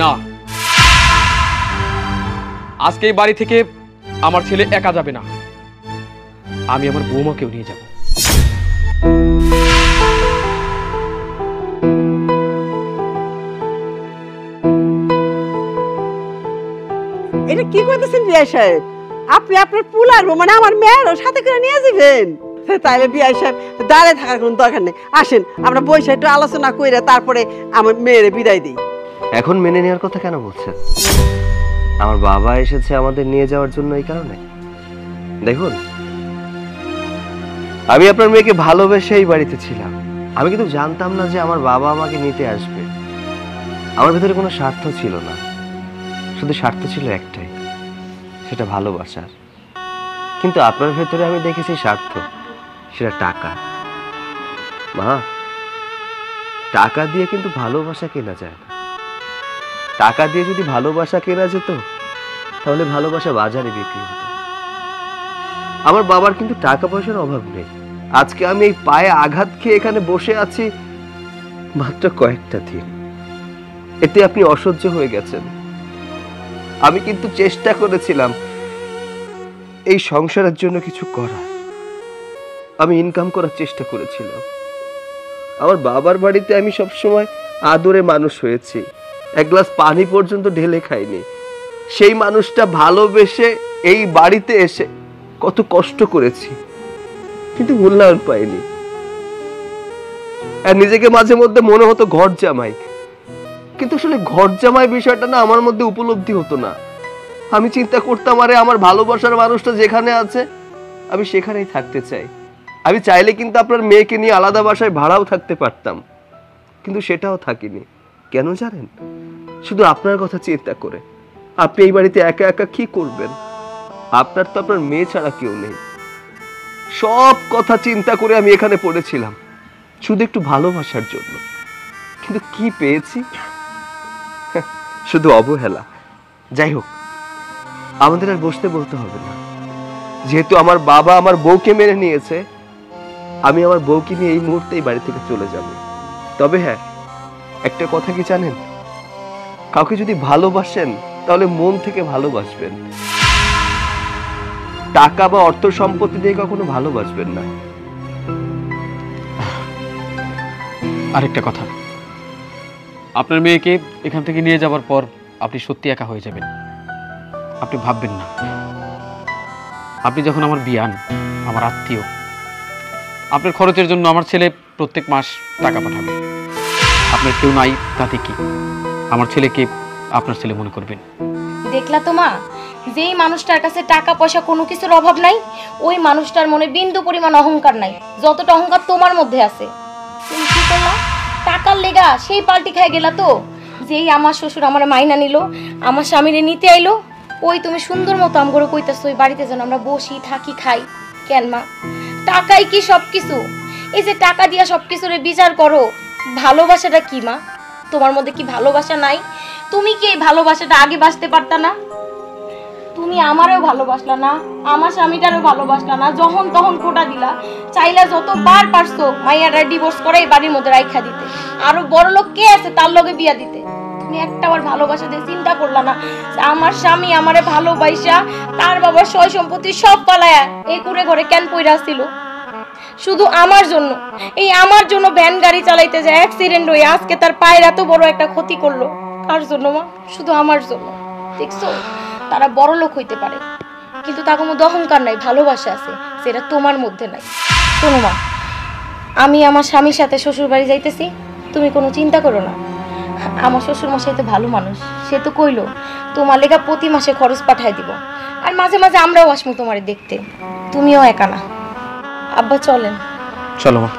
না, আজকে এই বাড়ি থেকে আমার ছেলে একা যাবে না, আমি আমার বৌমাকেও নিয়ে যাব। এটা কি করতেছেন বিআই সাহেব? আপনি আপনার পুলার মানে আমার মেয়েরও সাথে করে নিয়ে যাবেন? তাইলে বিআই সাহেব দাঁড়িয়ে থাকার কোনো দরকার নেই, আসেন আমরা বসে একটু আলোচনা করে তারপরে আমার মেয়েরে বিদায় দিই। এখন মেনে নেওয়ার কথা কেন বলছেন? আমার বাবা এসেছে আমাদের নিয়ে যাওয়ার জন্য এই কারণে। দেখুন, আমি আপনার মেয়েকে ভালোবেসে এই বাড়িতে ছিলাম, আমি কিন্তু জানতাম না যে আমার বাবা আমাকে নিতে আসবে। আমার ভিতরে কোনো স্বার্থ ছিল না, শুধু স্বার্থ ছিল একটাই, সেটা ভালোবাসার। কিন্তু আপনার ভেতরে আমি দেখেছি স্বার্থ, সেটা টাকা। মা, টাকা দিয়ে কিন্তু ভালোবাসা কেনা যায় না। টাকা দিয়ে যদি ভালোবাসা কেনা যেত তাহলে ভালোবাসা বাজারে বিক্রি হতো। আমার বাবার কিন্তু টাকা পয়সার অভাব নেই। আজকে আমি এই পায়ে আঘাত খেয়ে এখানে বসে আছি মাত্র কয়েকটা দিন, এতে আপনি অসহ্য হয়ে গেছেন। আমি কিন্তু চেষ্টা করেছিলাম এই সংসারের জন্য কিছু করার, আমি ইনকাম করার চেষ্টা করেছিলাম। আমার বাবার বাড়িতে আমি সবসময় আদরে মানুষ হয়েছি, এক গ্লাস পানি পর্যন্ত ঢেলে খাইনি। সেই মানুষটা ভালোবেসে এই বাড়িতে এসে কত কষ্ট করেছি, কিন্তু মূল্যায়ন পাইনি। আর নিজেকে মাঝে মধ্যে মনে হতো ঘর জামাই, কিন্তু আসলে ঘর জামাই বিষয়টা না আমার মধ্যে উপলব্ধি হতো না। আমি চিন্তা করতাম, আরে আমার ভালোবাসার মানুষটা যেখানে আছে আমি সেখানেই থাকতে চাই। আমি চাইলে কিন্তু আপনার মেয়েকে নিয়ে আলাদা বাসায় ভাড়াও থাকতে পারতাম, কিন্তু সেটাও থাকিনি। কেন জানেন? শুধু আপনার কথা চিন্তা করে। আপনি এই বাড়িতে একা একা কি করবেন? আপনার তো আপনার মেয়ে ছাড়া কেউ নেই। সব কথা চিন্তা করে আমি এখানে পড়েছিলাম শুধু একটু ভালোবাসার জন্য, কিন্তু কি পেয়েছি? শুধু অবহেলা। যাই হোক, আমাদের আর বসতে বলতে হবে না। যেহেতু আমার বাবা আমার বউকে মেনে নিয়েছে, আমি আমার বউকে নিয়ে এই মুহূর্তে এই বাড়ি থেকে চলে যাব। তবে হ্যাঁ, একটা কথা কি জানেন? কাউকে যদি ভালোবাসেন তাহলে মন থেকে ভালোবাসবেন, টাকা বা অর্থ সম্পত্তি দিয়ে কখনো ভালোবাসবেন না। আরেকটা কথা, আপনার মেয়েকে এখান থেকে নিয়ে যাওয়ার পর আপনি সত্যি একা হয়ে যাবেন। আপনি ভাববেন না, আপনি যখন আমার বিয়ান, আমার আত্মীয়, আপনার খরচের জন্য আমার ছেলে প্রত্যেক মাস টাকা পাঠাবে। আপনার কেউ নাই তাতে কি, আমার ছেলেকে আপনার ছেলে মনে করবেন। দেখলা তো মা, যেই মানুষটার কাছে টাকা পয়সা কোনো কিছুর অভাব নাই, ওই মানুষটার মনে বিন্দু পরিমাণ অহংকার নাই, যতটা অহংকার তোমার মধ্যে আছে। তুমি কি করলা? টাকার লেগা সেই পাল্টি খাই গেলা তো। যেই আমার শ্বশুর আমার মাইনা নিল, আমার স্বামীরে নিতে আইলো, ওই তুমি সুন্দর মতো আমগরে কইতাছো ওই বাড়িতে যেন আমরা বসি থাকি খাই। কেন মা? টাকাই কি সব কিছু? এই যে টাকা দিয়া সব কিছুরে বিচার করো, ভালোবাসাটা কি মা? তোমার মধ্যে কি ভালোবাসা নাই? তুমি কি এই ভালোবাসাটা আগে বাসতে পারতা না? তুমি আমারও ভালোবাসলা না, আমার স্বামীটারও ভালোবাসলা না, যখন তখন কোটা দিলা। চাইলা যতবার পারছো মাইয়ারা ডিভোর্স করে এই বাড়ির মধ্যে রাইখা দিতে, আরো বড় লোক কে আছে তার লগে বিয়া দিতে। তুমি একটাবার ভালোবাসা দিয়ে চিন্তা করলা না আমার স্বামী আমারে ভালোবাসা তার বাবার সয় সম্পত্তি সব পালায়া এই কুড়ে ঘরে কেন পইরা ছিল? শুধু আমার জন্য, এই আমার জন্য ভ্যান গাড়ি চালাইতে যায় অ্যাক্সিডেন্ট হয়ে আজকে তার পায়ের এত বড় একটা ক্ষতি করলো। কার জন্য মা? শুধু আমার জন্য। দেখছো, তারা বড় লোক হইতে পারে কিন্তু তার মধ্যে অহংকার নাই, ভালোবাসা আছে, সেটা তোমার মধ্যে নাই। শোনো মা, আমি আমার স্বামীর সাথে শ্বশুর বাড়ি যাইতেছি, তুমি কোনো চিন্তা করো না। আমার শ্বশুর মশাই তো ভালো মানুষ, সে তো কইলো তোমার লেগা প্রতি মাসে খরচ পাঠায় দিব, আর মাঝে মাঝে আমরাও আসবো তোমারে দেখতে। তুমিও একা না। আব্বা চলেন। চলো মা।